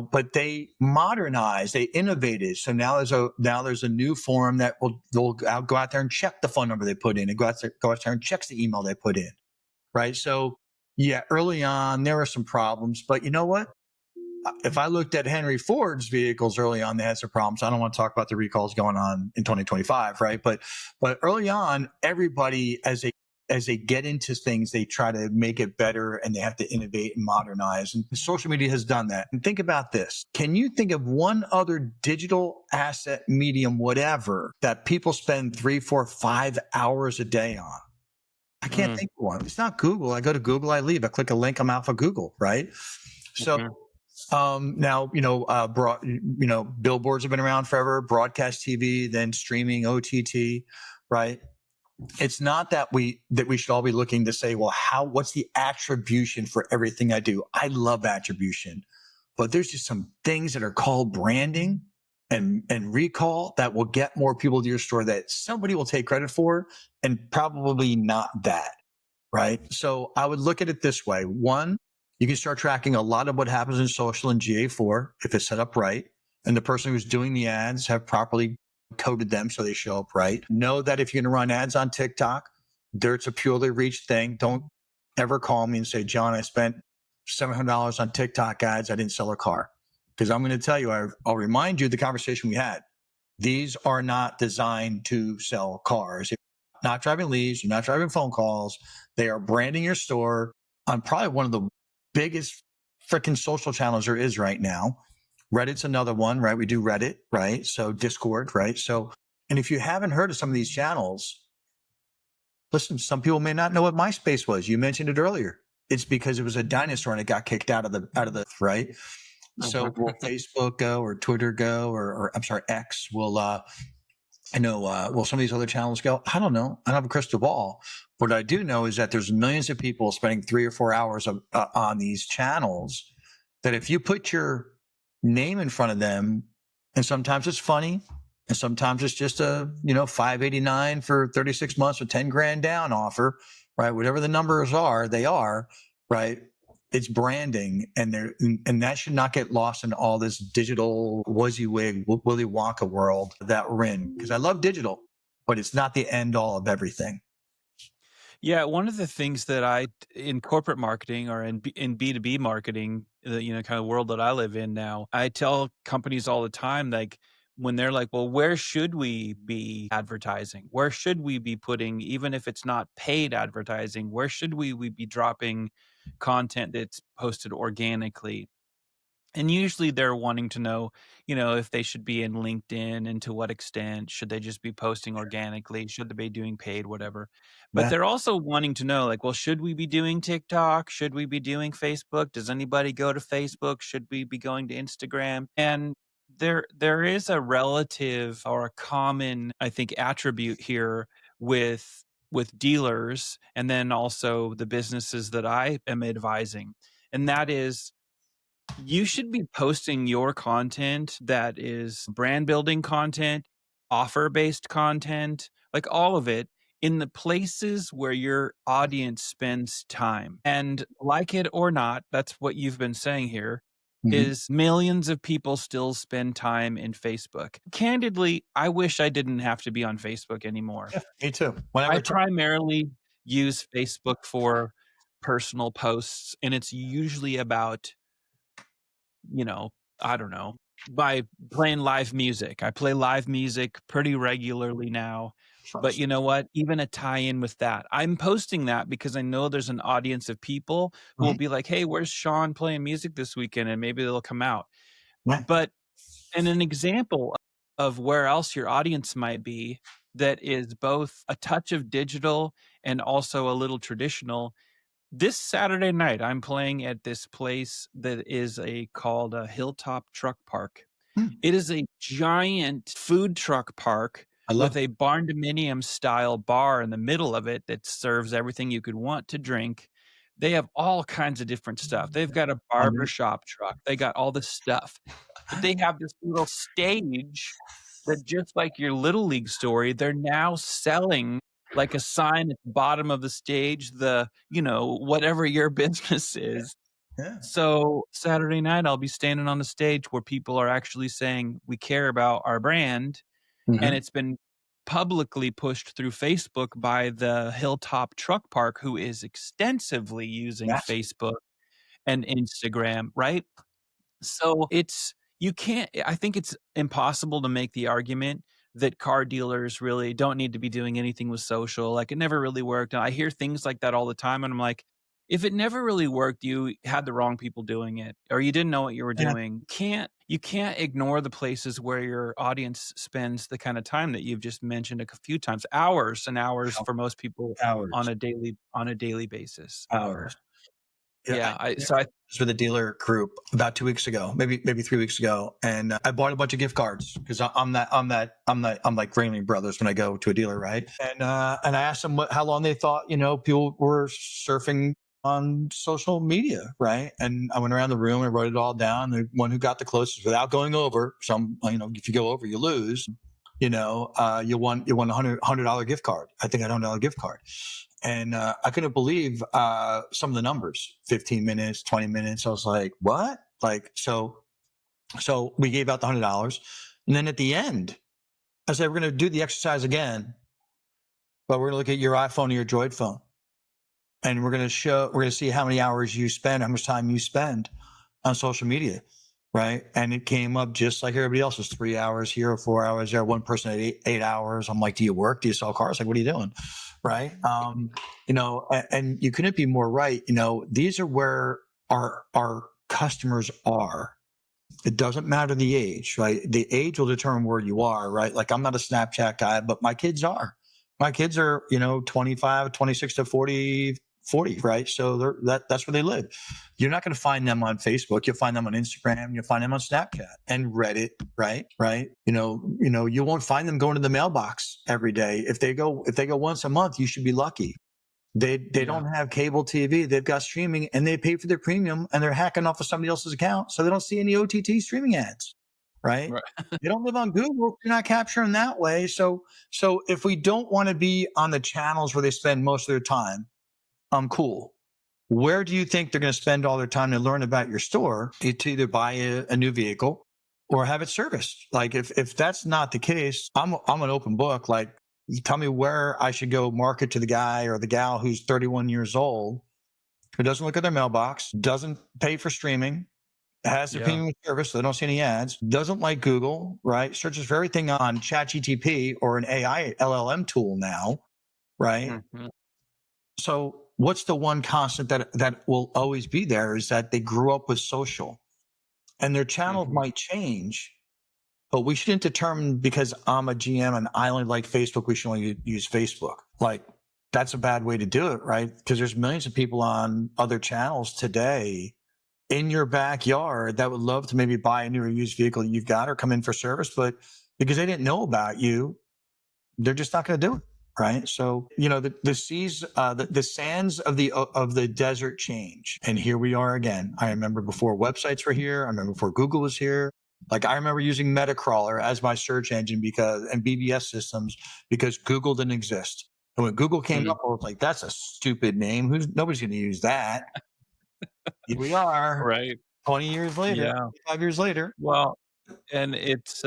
but they modernized, they innovated. So now there's a new form that they'll go out there and check the phone number they put in, and go out there and checks the email they put in. Right? So yeah, early on there were some problems, but you know what? If I looked at Henry Ford's vehicles early on, they had some problems. I don't want to talk about the recalls going on in 2025, right? But early on, everybody, as they get into things, they try to make it better, and they have to innovate and modernize. And social media has done that. And think about this. Can you think of one other digital asset, medium, whatever, that people spend 3, 4, 5 hours a day on? I can't think of one. It's not Google. I go to Google, I leave. I click a link, I'm out for Google, right? So now, billboards have been around forever, broadcast TV, then streaming, OTT, right? It's not that we should all be looking to say, well, what's the attribution for everything I do? I love attribution, but there's just some things that are called branding and recall that will get more people to your store that somebody will take credit for, and probably not that, right? So I would look at it this way. One, you can start tracking a lot of what happens in social in GA4 if it's set up right, and the person who's doing the ads have properly coded them so they show up right. Know that if you're going to run ads on TikTok, it's a purely reach thing. Don't ever call me and say, John, I spent $700 on TikTok ads. I didn't sell a car. Because I'm going to tell you, I'll remind you the conversation we had. These are not designed to sell cars. You're not driving leads. You're not driving phone calls. They are branding your store on probably one of the biggest freaking social channels there is right now. Reddit's another one, right? We do Reddit, right? So Discord, right? So, and if you haven't heard of some of these channels, listen, some people may not know what MySpace was. You mentioned it earlier. It's because it was a dinosaur and it got kicked out of the right. So will Facebook go or Twitter go or I'm sorry, X will, will some of these other channels go? I don't know. I don't have a crystal ball. What I do know is that there's millions of people spending 3 or 4 hours on these channels that if you put your name in front of them, and sometimes it's funny and sometimes it's just a, $589 for 36 months with 10 grand down offer, right? Whatever the numbers are, they are, right? It's branding, and that should not get lost in all this digital WYSIWYG, Willy Wonka world that we're in. Because I love digital, but it's not the end all of everything. Yeah, one of the things that in corporate marketing or in B2B marketing, kind of world that I live in now, I tell companies all the time, like when they're like, well, where should we be advertising? Where should we be putting, even if it's not paid advertising, where should we be dropping content that's posted organically? And usually they're wanting to know, if they should be in LinkedIn and to what extent. Should they just be posting organically? Should they be doing paid, whatever? But Yeah. they're also wanting to know, like, well, should we be doing TikTok? Should we be doing Facebook? Does anybody go to Facebook? Should we be going to Instagram? And there is a relative or a common, I think, attribute here with dealers and then also the businesses that I am advising. And that is, you should be posting your content that is brand building content, offer based content, like all of it in the places where your audience spends time. And like it or not, that's what you've been saying here. Is millions of people still spend time in Facebook. Candidly, I wish I didn't have to be on Facebook anymore. Yeah, me too. I primarily use Facebook for personal posts, and it's usually about, I don't know, by playing live music. I play live music pretty regularly now. But you know what? Even a tie-in with that. I'm posting that because I know there's an audience of people who will be like, hey, where's Shaun playing music this weekend? And maybe they'll come out. But and an example of where else your audience might be that is both a touch of digital and also a little traditional. This Saturday night, I'm playing at this place that is called a Hilltop Truck Park. It is a giant food truck park with a barn dominium style bar in the middle of it that serves everything you could want to drink. They have all kinds of different stuff. They've got a barbershop truck. They got all this stuff. But they have this little stage that, just like your Little League story, they're now selling like a sign at the bottom of the stage, whatever your business is. Yeah. So Saturday night, I'll be standing on the stage where people are actually saying, we care about our brand. And it's been publicly pushed through Facebook by the Hilltop Truck Park, who is extensively using Facebook and Instagram, right? So I think it's impossible to make the argument that car dealers really don't need to be doing anything with social. Like, it never really worked. And I hear things like that all the time. And I'm like, if it never really worked, you had the wrong people doing it, or you didn't know what you were doing. You can't ignore the places where your audience spends the kind of time that you've just mentioned a few times, hours and hours for most people on a daily basis. Hours. Yeah. I was with a dealer group about 2 weeks ago, maybe 3 weeks ago, and I bought a bunch of gift cards because I'm like Greenlee Brothers when I go to a dealer, right? And I asked them how long they thought people were surfing on social media, right? And I went around the room and wrote it all down. The one who got the closest without going over, if you go over, you lose. You won a $100 gift card. I think $100 gift card. And I couldn't believe some of the numbers, 15 minutes, 20 minutes. I was like, what? So we gave out the $100. And then at the end, I said, we're going to do the exercise again, but we're going to look at your iPhone or your Droid phone. and we're going to see how many hours you spend, how much time you spend on social media. Right. And it came up just like everybody else was 3 hours here or 4 hours there. One person at 8 hours. I'm like, do you work? Do you sell cars? Like, what are you doing? Right. And you couldn't be more right. These are where our customers are. It doesn't matter the age, right? The age will determine where you are, right? Like, I'm not a Snapchat guy, but my kids are. My kids are, 25, 26 to 40, right? So that's where they live. You're not going to find them on Facebook. You'll find them on Instagram. You'll find them on Snapchat and Reddit, right? Right. You won't find them going to the mailbox every day. If they go once a month, you should be lucky. They don't have cable TV. They've got streaming, and they pay for their premium, and they're hacking off of somebody else's account, so they don't see any OTT streaming ads, right? They don't live on Google. You're not capturing that way. So if we don't want to be on the channels where they spend most of their time, cool. Where do you think they're going to spend all their time to learn about your store? To either buy a new vehicle or have it serviced. Like, if that's not the case, I'm an open book. Like, you tell me where I should go market to the guy or the gal who's 31 years old, who doesn't look at their mailbox, doesn't pay for streaming, has their premium service, so they don't see any ads, doesn't like Google, right? Searches for everything on ChatGPT or an AI LLM tool now, right? Mm-hmm. So what's the one constant that will always be there is that they grew up with social, and their channels might change. But we shouldn't determine because I'm a GM and I only like Facebook, we should only use Facebook. Like, that's a bad way to do it, right? Because there's millions of people on other channels today in your backyard that would love to maybe buy a new or used vehicle that you've got or come in for service, but because they didn't know about you, they're just not going to do it. Right. So, the sands of the desert change. And here we are again. I remember before websites were here. I remember before Google was here. Like, I remember using Metacrawler as my search engine and BBS systems because Google didn't exist. And when Google came up, I was like, that's a stupid name. Nobody's going to use that. Here we are. Right. 20 years later, 5 years later. Well, and it's,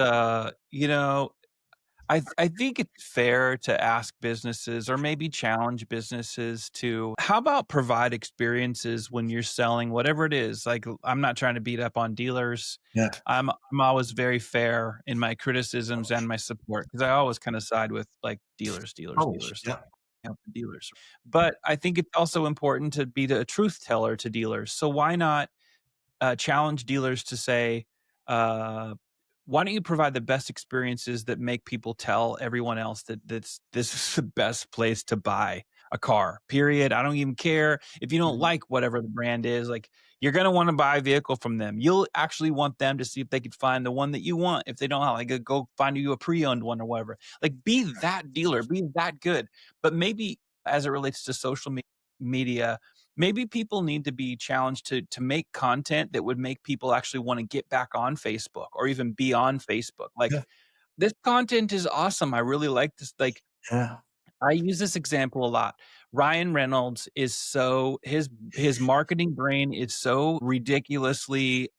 I think it's fair to ask businesses or maybe challenge businesses to, how about provide experiences when you're selling whatever it is? Like, I'm not trying to beat up on dealers. Yeah. I'm always very fair in my criticisms and my support because I always kind of side with like dealers. Yeah. Help the dealers. But I think it's also important to be a truth teller to dealers. So why not challenge dealers to say, why don't you provide the best experiences that make people tell everyone else that this is the best place to buy a car, period. I don't even care if you don't like whatever the brand is. Like, you're going to want to buy a vehicle from them. You'll actually want them to see if they could find the one that you want. If they don't, like, go find you a pre-owned one or whatever. Like, be that dealer, be that good. But maybe as it relates to social media, maybe people need to be challenged to make content that would make people actually want to get back on Facebook or even be on Facebook. Like, this content is awesome. I really like this. Like, I use this example a lot. Ryan Reynolds is his marketing brain is so ridiculously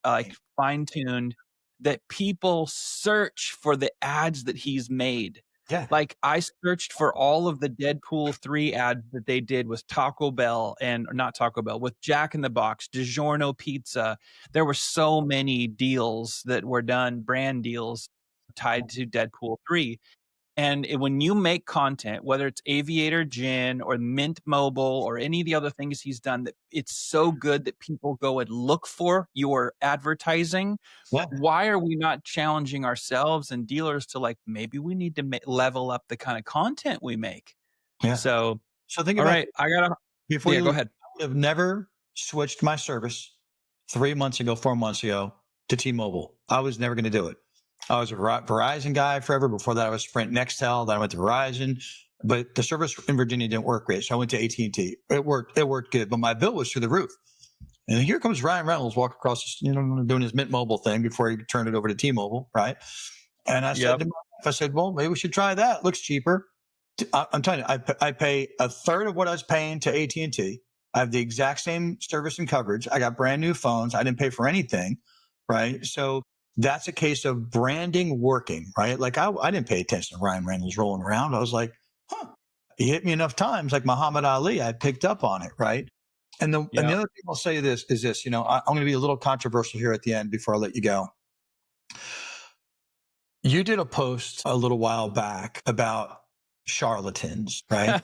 fine-tuned that people search for the ads that he's made. Yeah. Like, I searched for all of the Deadpool 3 ads that they did with Taco Bell not Taco Bell, with Jack in the Box, DiGiorno Pizza. There were so many deals that were done, brand deals tied to Deadpool 3. And when you make content, whether it's Aviator Gin or Mint Mobile or any of the other things he's done, that it's so good that people go and look for your advertising. Why are we not challenging ourselves and dealers to, like, maybe we need to level up the kind of content we make? So think all about right, I gotta. Go ahead. I would have never switched my service 3 months ago, 4 months ago to T-Mobile. I was never going to do it. I was a Verizon guy forever. Before that, I was Sprint Nextel. Then I went to Verizon, but the service in Virginia didn't work great. So I went to AT&T. It worked good, but my bill was through the roof. And here comes Ryan Reynolds walking across, doing his Mint Mobile thing before he turned it over to T-Mobile, right? And I said to my wife, well, maybe we should try that. It looks cheaper. I'm telling you, I pay a third of what I was paying to AT&T. I have the exact same service and coverage. I got brand new phones. I didn't pay for anything, right? So that's a case of branding working, right? Like, I didn't pay attention to Ryan Reynolds rolling around. I was like, he hit me enough times, like Muhammad Ali, I picked up on it, right? And the other thing I'll say is this, I'm going to be a little controversial here at the end before I let you go. You did a post a little while back about charlatans, right?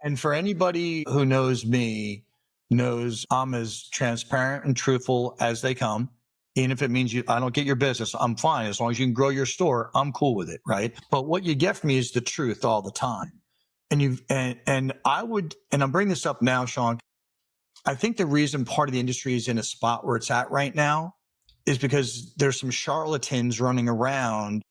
And for anybody who knows me, knows I'm as transparent and truthful as they come. Even if it means I don't get your business, I'm fine. As long as you can grow your store, I'm cool with it, right? But what you get from me is the truth all the time. And I'm bringing this up now, Shaun. I think the reason part of the industry is in a spot where it's at right now is because there's some charlatans running around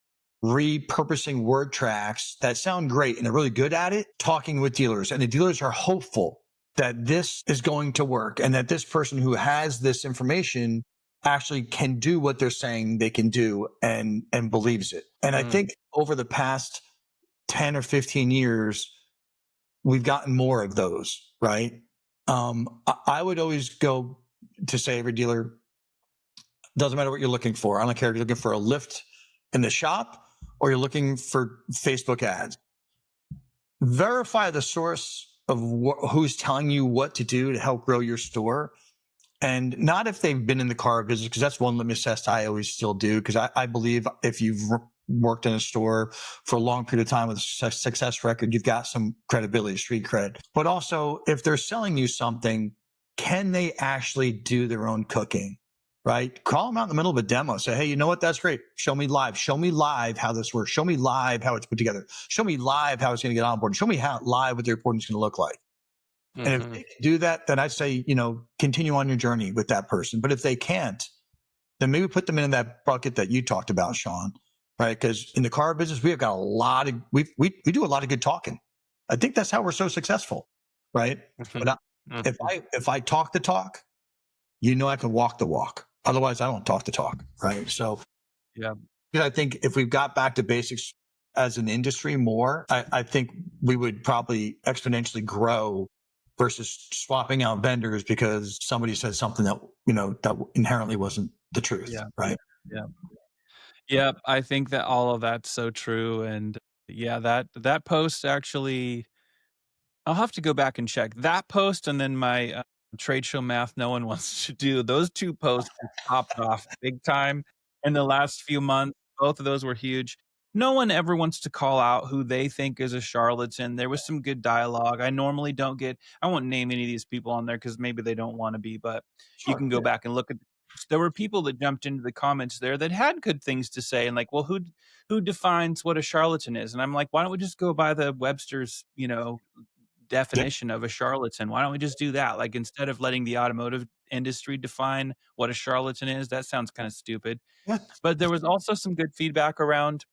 repurposing word tracks that sound great and they're really good at it, talking with dealers. And the dealers are hopeful that this is going to work and that this person who has this information actually can do what they're saying they can do and believes it. And I think over the past 10 or 15 years, we've gotten more of those, right? I would always go to say every dealer, doesn't matter what you're looking for. I don't care if you're looking for a lift in the shop or you're looking for Facebook ads. Verify the source of who's telling you what to do to help grow your store. And not if they've been in the car business, because that's one litmus test I always still do. Because I believe if you've worked in a store for a long period of time with a success record, you've got some credibility, street cred. But also, if they're selling you something, can they actually do their own cooking? Right? Call them out in the middle of a demo. Say, hey, you know what? That's great. Show me live. Show me live how this works. Show me live how it's put together. Show me live how it's going to get on board. Show me how live what the reporting is going to look like. And if they can do that, then I'd say, continue on your journey with that person. But if they can't, then maybe put them in that bucket that you talked about, Shaun, right? Because in the car business, we have got we do a lot of good talking. I think that's how we're so successful, right? But if I talk the talk, I can walk the walk. Otherwise, I don't talk the talk, right? So, I think if we got back to basics as an industry more, I think we would probably exponentially grow versus swapping out vendors because somebody said something that, that inherently wasn't the truth, right? Yeah. I think that all of that's so true. And that post actually, I'll have to go back and check that post and then my trade show math no one wants to do. Those two posts popped off big time in the last few months. Both of those were huge. No one ever wants to call out who they think is a charlatan. There was some good dialogue. I normally don't I won't name any of these people on there because maybe they don't want to be, but you can go back and look at. There were people that jumped into the comments there that had good things to say and like, well, who defines what a charlatan is? And I'm like, why don't we just go by the Webster's, definition of a charlatan? Why don't we just do that? Like instead of letting the automotive industry define what a charlatan is, that sounds kind of stupid. But there was also some good feedback around,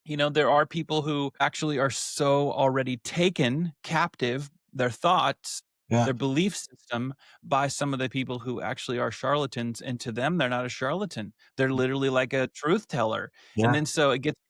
there are people who actually are so already taken captive, their thoughts, their belief system by some of the people who actually are charlatans. And to them, they're not a charlatan. They're literally like a truth teller. And then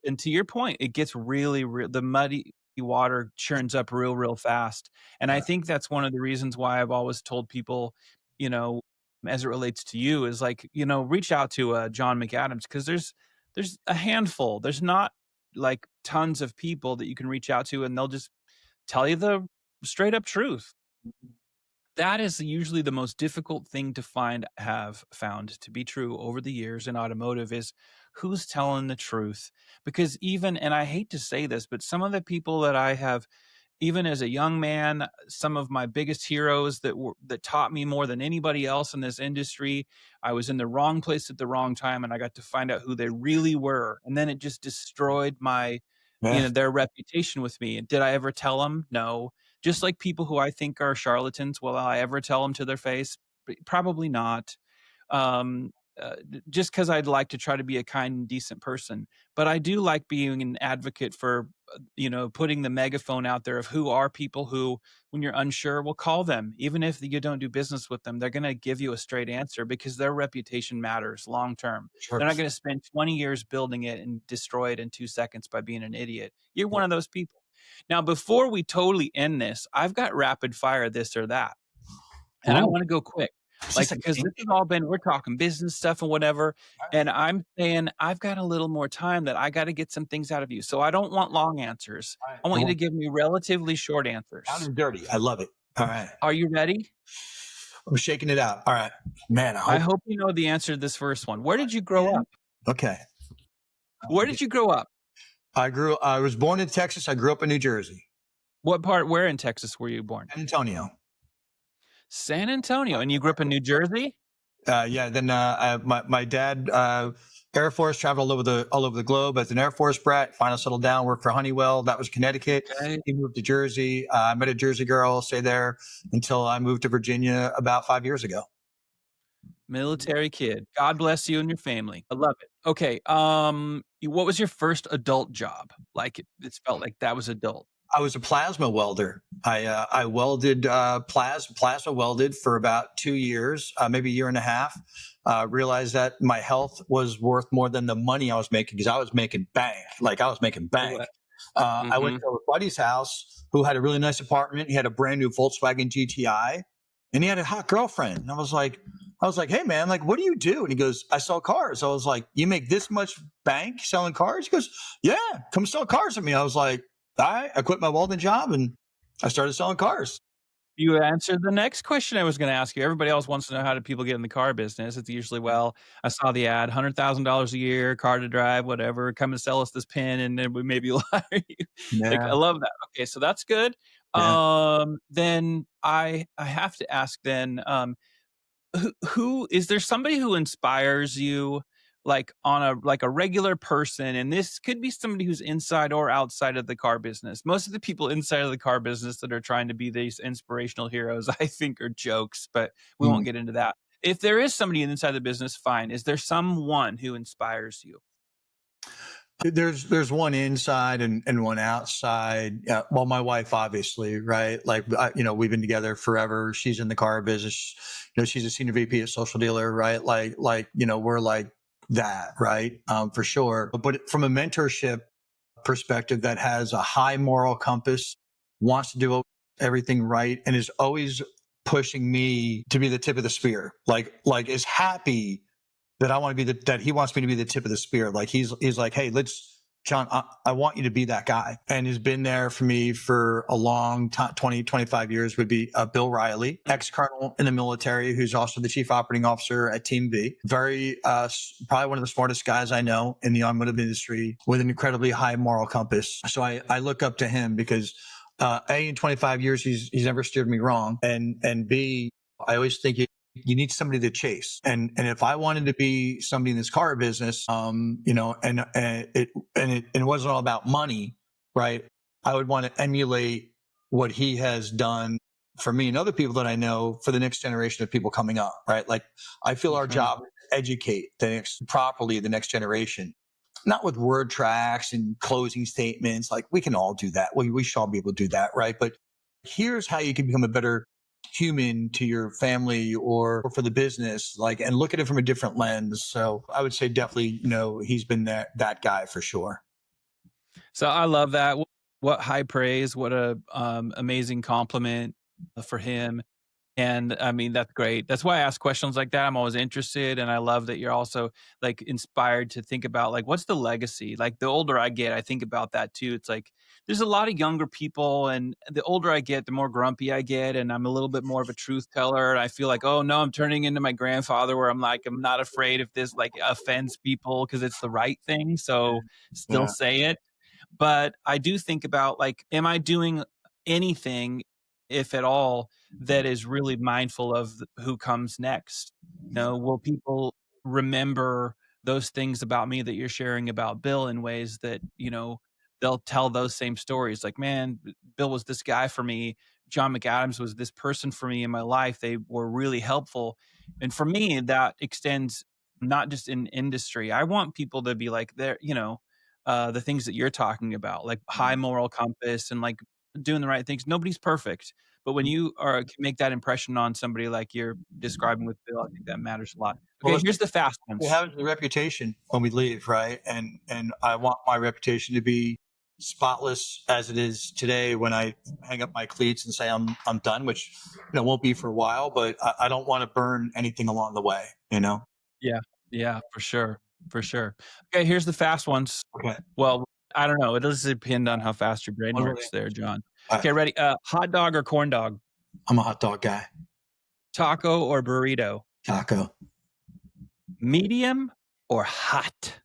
and to your point, it gets really, the muddy water churns up real fast. And I think that's one of the reasons why I've always told people, as it relates to you is like, reach out to John McAdams because there's a handful. There's not like tons of people that you can reach out to and they'll just tell you the straight up truth. That is usually the most difficult thing to have found to be true over the years in automotive is who's telling the truth. Because and I hate to say this, but some of the people that I have, even as a young man, some of my biggest heroes that taught me more than anybody else in this industry, I was in the wrong place at the wrong time and I got to find out who they really were. And then it just destroyed their reputation with me. And did I ever tell them? No. Just like people who I think are charlatans, will I ever tell them to their face? Probably not. Just because I'd like to try to be a kind and decent person. But I do like being an advocate for, putting the megaphone out there of who are people who, when you're unsure, will call them. Even if you don't do business with them, they're going to give you a straight answer because their reputation matters long term. They're not going to spend 20 years building it and destroy it in 2 seconds by being an idiot. You're one of those people. Now, before we totally end this, I've got rapid fire this or that. And I want to go quick. Is Like, this a because game? this has all been we're talking business stuff and whatever, and I'm saying, "I've got a little more time that I gotta get some things out of you." So I don't want long answers. All right. I want you to give me relatively short Down answers. and dirty. I love it. All right. Are you ready? I'm shaking it out. All right. Man, I I hope hope you know the answer to this first one. Where did you grow yeah. up? Okay. Where did you grow up? I was born in Texas. I grew up in New Jersey. Where in Texas were you born? San Antonio. San Antonio, and you grew up in New Jersey? Yeah. Then my dad, Air Force, traveled all over the globe as an Air Force brat. Finally settled down, worked for Honeywell. That was Connecticut. Okay. He moved to Jersey. I met a Jersey girl, stayed there until I moved to Virginia about 5 years ago. Military kid. God bless you and your family. I love it. Okay, what was your first adult job? Like, it's felt like that was adult. I was a plasma welder. I welded plasma welded for about 2 years, maybe a year and a half. Realized that my health was worth more than the money I was making because I was making bank. Like I was making bank. I went to a buddy's house who had a really nice apartment. He had a brand new Volkswagen GTI, and he had a hot girlfriend. And I was like, hey man, like what do you do? And he goes, I sell cars. I was like, you make this much bank selling cars? He goes, yeah, come sell cars with me. I was like, all right. I quit my welding job and I started selling cars. You answered the next question I was gonna ask you. Everybody else wants to know how do people get in the car business. It's usually, well, I saw the ad, $100,000 a year, car to drive, whatever, come and sell us this pin, and then we maybe will hire you. Like, I Yeah. love that. Okay, so that's good. Yeah. Then I have to ask then, who is there somebody who inspires you like on a regular person, and this could be somebody who's inside or outside of the car business. Most of the people inside of the car business that are trying to be these inspirational heroes I think are jokes, but we won't Mm. get into that. If there is somebody inside the business, fine. Is there someone who inspires you? There's one inside and one outside. Well, my wife, obviously, right? Like, we've been together forever. She's in the car business. She's a senior VP at Social Dealer, right? We're like that, right? For sure. But from a mentorship perspective that has a high moral compass, wants to do everything right, and is always pushing me to be the tip of the spear. Like is happy that I want to be that he wants me to be the tip of the spear. Like he's like, hey, John, I want you to be that guy. And has been there for me for a long time, 20, 25 years would be Bill Riley, ex-colonel in the military, who's also the chief operating officer at Team B. Very, probably one of the smartest guys I know in the automotive industry with an incredibly high moral compass. So I look up to him because, A, in 25 years, he's never steered me wrong. And B, I always think you need somebody to chase. And if I wanted to be somebody in this car business, and it wasn't all about money, right? I would want to emulate what he has done for me and other people that I know for the next generation of people coming up, right? Like I feel our job is to educate properly the next generation, not with word tracks and closing statements. Like we can all do that. We should all be able to do that, right? But here's how you can become a better human to your family or for the business, and look at it from a different lens. So I would say definitely, he's been that guy for sure. So I love that. What high praise, what a amazing compliment for him. And I mean, that's great. That's why I ask questions like that. I'm always interested. And I love that you're also like inspired to think about like, what's the legacy? Like the older I get, I think about that too. It's like, there's a lot of younger people, and the older I get, the more grumpy I get. And I'm a little bit more of a truth teller. And I feel like, oh no, I'm turning into my grandfather where I'm like, I'm not afraid if this like offends people because it's the right thing. So still say it. But I do think about like, am I doing anything, if at all, that is really mindful of who comes next? Will people remember those things about me that you're sharing about Bill in ways that, they'll tell those same stories like, man, Bill was this guy for me. John McAdams was this person for me in my life. They were really helpful. And for me, that extends not just in industry. I want people to be like, the things that you're talking about, like high moral compass and like doing the right things. Nobody's perfect, but when you can make that impression on somebody like you're describing with Bill, I think that matters a lot. Okay, Well, here's the fast ones. We have the reputation when we leave, right? And I want my reputation to be spotless as it is today when I hang up my cleats and say I'm done, which won't be for a while, but I don't want to burn anything along the way. Yeah. Yeah, for sure. For sure. Okay, here's the fast ones. Okay. Well, I don't know. It does depend on how fast your brain What works there, John. All Okay, right. ready? Hot dog or corn dog? I'm a hot dog guy. Taco or burrito? Taco. Medium or hot?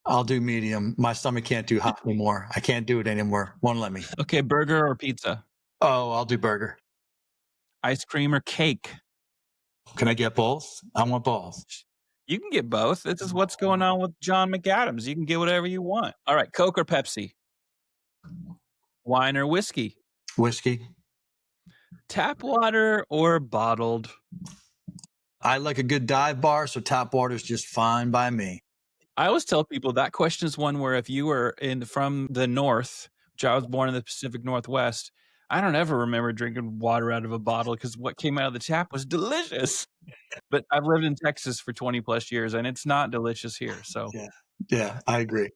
I'll do medium. My stomach can't do hot anymore. I can't do it anymore. Won't let me. Okay, burger or pizza? Oh, I'll do burger. Ice cream or cake? Can I get both? I want both. You can get both. This is what's going on with John McAdams. You can get whatever you want. All right, Coke or Pepsi? Wine or whiskey? Whiskey. Tap water or bottled? I like a good dive bar, so tap water is just fine by me. I always tell people that question is one where if you were from the north, which I was born in the Pacific Northwest, I don't ever remember drinking water out of a bottle because what came out of the tap was delicious. But I've lived in Texas for 20 plus years and it's not delicious here. So Yeah, I agree.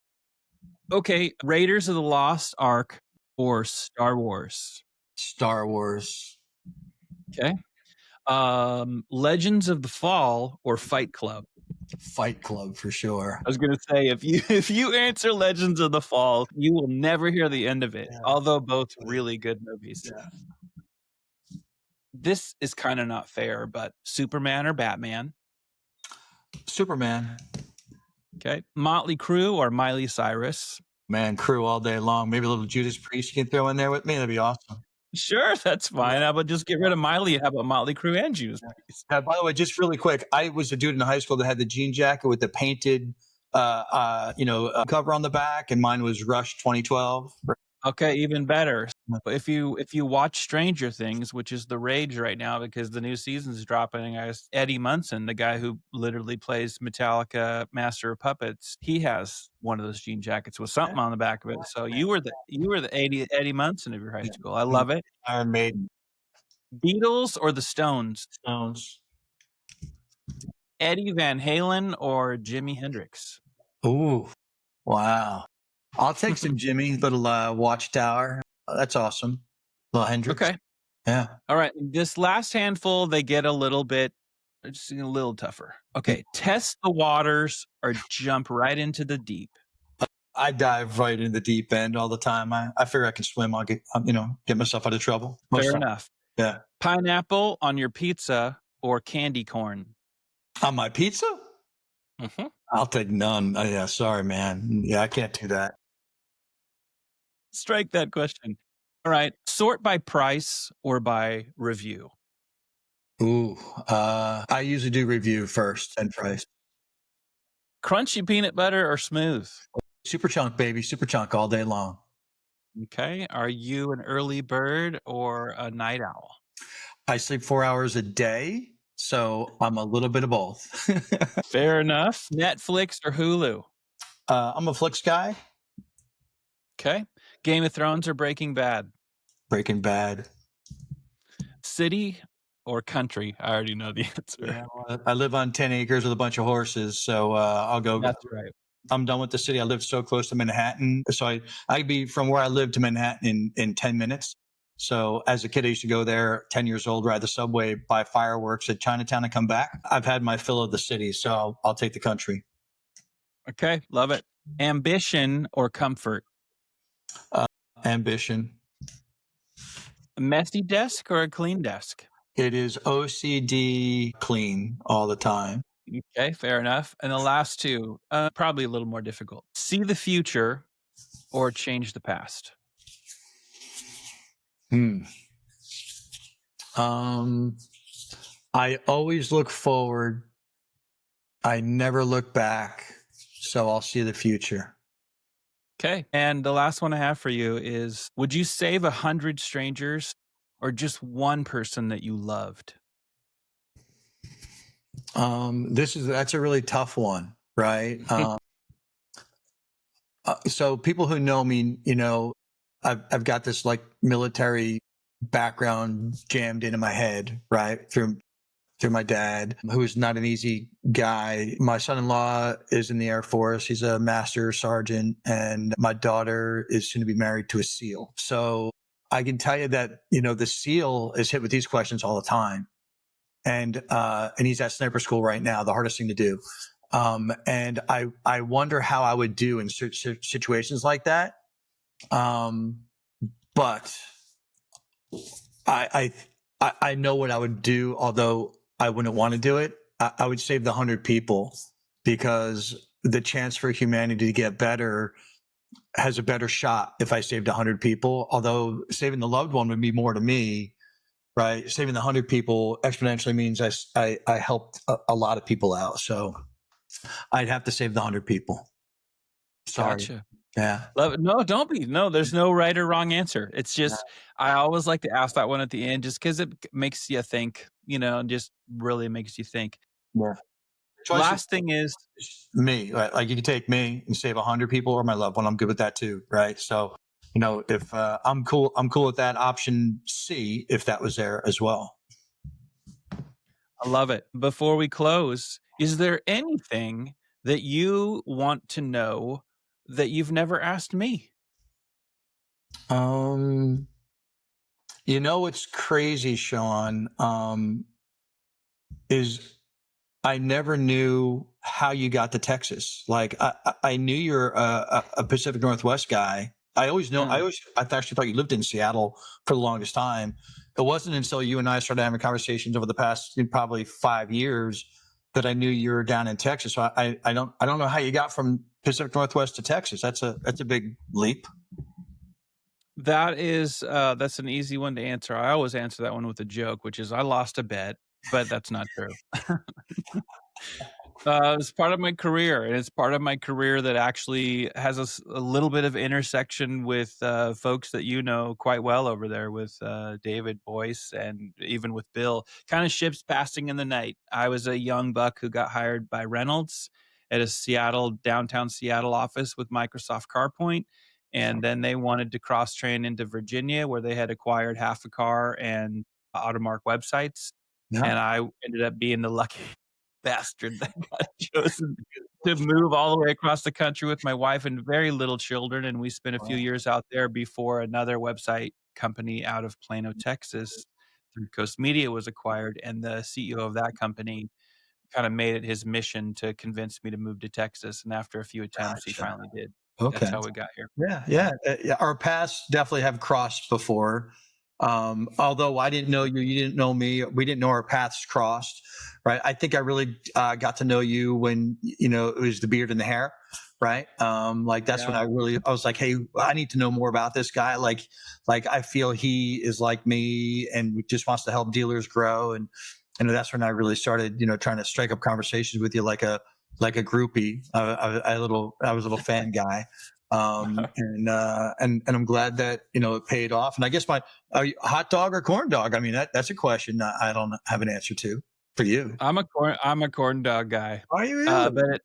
okay, Raiders of the Lost Ark or Star Wars? Star Wars. Okay. Legends of the Fall or Fight Club? Fight Club for sure. I was gonna say if you answer Legends of the Fall, you will never hear the end of it. Yeah. Although both really good movies. Yeah. This is kind of not fair, but Superman or Batman? Superman. Okay. Motley Crue or Miley Cyrus? Man, Crew all day long. Maybe a little Judas Priest you can throw in there with me. That'd be awesome. Sure, that's fine. How about just get rid of Miley? How about Motley Crue and Judas Priest? By the way, just really quick, I was a dude in high school that had the jean jacket with the painted, cover on the back, and mine was Rush 2012. Okay, even better. If you watch Stranger Things, which is the rage right now because the new season's dropping, Eddie Munson, the guy who literally plays Metallica, Master of Puppets, he has one of those jean jackets with something on the back of it. So you were the Eddie Munson of your high school. I love it. Iron Maiden. Beatles or the Stones? Stones. Eddie Van Halen or Jimi Hendrix? Ooh, wow. I'll take some Jimmy, little Watchtower. That's awesome. Little Hendrix. Okay. Yeah. All right. This last handful, they get a little tougher. Okay. Test the waters or jump right into the deep. I dive right in the deep end all the time. I figure I can swim. I'll get myself out of trouble. Fair enough. Yeah. Pineapple on your pizza or candy corn? On my pizza? Mm-hmm. I'll take none. Yeah, sorry, man. Yeah, I can't do that. Strike that question. All right. Sort by price or by review? Ooh, I usually do review first and price. Crunchy peanut butter or smooth? Super chunk, baby. Super chunk all day long. Okay. Are you an early bird or a night owl? I sleep 4 hours a day, so I'm a little bit of both. Fair enough. Netflix or Hulu? I'm a Flicks guy. Okay. Game of Thrones or Breaking Bad? Breaking Bad. City or country? I already know the answer. Yeah, I live on 10 acres with a bunch of horses, so I'll go. That's right. I'm done with the city. I live so close to Manhattan, so I'd be from where I live to Manhattan in 10 minutes. So as a kid, I used to go there, 10 years old, ride the subway, buy fireworks at Chinatown and come back. I've had my fill of the city, so I'll take the country. Okay. Love it. Ambition or comfort? Ambition. A messy desk or a clean desk? It is OCD clean all the time. Okay. Fair enough. And the last two, probably a little more difficult. See the future or change the past? I always look forward. I never look back. So I'll see the future. Okay. And the last one I have for you is, would you save 100 strangers or just one person that you loved? That's a really tough one, right? So people who know me, I've got this like military background jammed into my head, right? Through through my dad, who is not an easy guy. My son-in-law is in the Air Force. He's a master sergeant, and my daughter is soon to be married to a SEAL. So I can tell you that, the SEAL is hit with these questions all the time. And he's at sniper school right now, the hardest thing to do. And I wonder how I would do in situations like that. But I know what I would do, although I wouldn't want to do it. I would save the 100 people, because the chance for humanity to get better has a better shot if I saved 100 people. Although saving the loved one would be more to me, right? Saving the 100 people exponentially means I helped a lot of people out. So I'd have to save the 100 people. Sorry. Gotcha. Yeah. No, don't be. No, there's no right or wrong answer. It's just, I always like to ask that one at the end, just because it makes you think, and just really makes you think. Yeah. Last thing is me. Like you can take me and save 100 people, or my loved one. I'm good with that too, right? So, if I'm cool with that option C, if that was there as well. I love it. Before we close, is there anything that you want to know that you've never asked me? What's crazy, Shaun, is I never knew how you got to Texas. Like I knew you're a Pacific Northwest guy. I actually thought you lived in Seattle for the longest time. It wasn't until you and I started having conversations over the past probably 5 years that I knew you were down in Texas. So I don't know how you got from Pacific Northwest to Texas. That's a big leap. That's an easy one to answer. I always answer that one with a joke, which is I lost a bet, but that's not true. It's part of my career, and it's part of my career that actually has a little bit of intersection with folks that you know quite well over there, with David Boyce and even with Bill. Kind of ships passing in the night. I was a young buck who got hired by Reynolds at a downtown Seattle office with Microsoft CarPoint. And then they wanted to cross train into Virginia, where they had acquired Half a Car and Automark websites. Yeah. And I ended up being the lucky bastard that got chosen to move all the way across the country with my wife and very little children. And we spent a few years out there before another website company out of Plano, Texas, Third Coast Media, was acquired. And the CEO of that company kind of made it his mission to convince me to move to Texas. And after a few attempts, he finally did. Okay. That's how we got here. Yeah. Our paths definitely have crossed before. Although I didn't know you, you didn't know me, we didn't know our paths crossed, right? I think I really got to know you when, it was the beard and the hair, right? That's when I was like, hey, I need to know more about this guy. Like I feel he is like me and just wants to help dealers grow. And that's when I really started, trying to strike up conversations with you like a groupie. I was a little fan guy. And I'm glad that, it paid off. And I guess are you hot dog or corn dog? I mean, that's a question I don't have an answer to for you. I'm a corn dog guy. Are you really?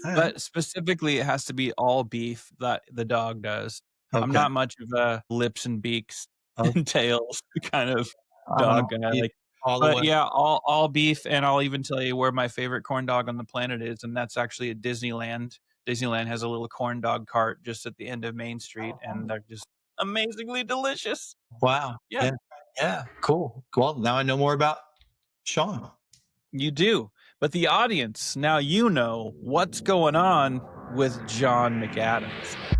But specifically it has to be all beef that the dog does. Okay. I'm not much of a lips and beaks and tails kind of dog guy. All beef. And I'll even tell you where my favorite corn dog on the planet is. And that's actually at Disneyland. Disneyland has a little corn dog cart just at the end of Main Street, and they're just amazingly delicious. Wow. Yeah. Cool. Well, now I know more about Shaun. You do. But the audience, now you know what's going on with John McAdams.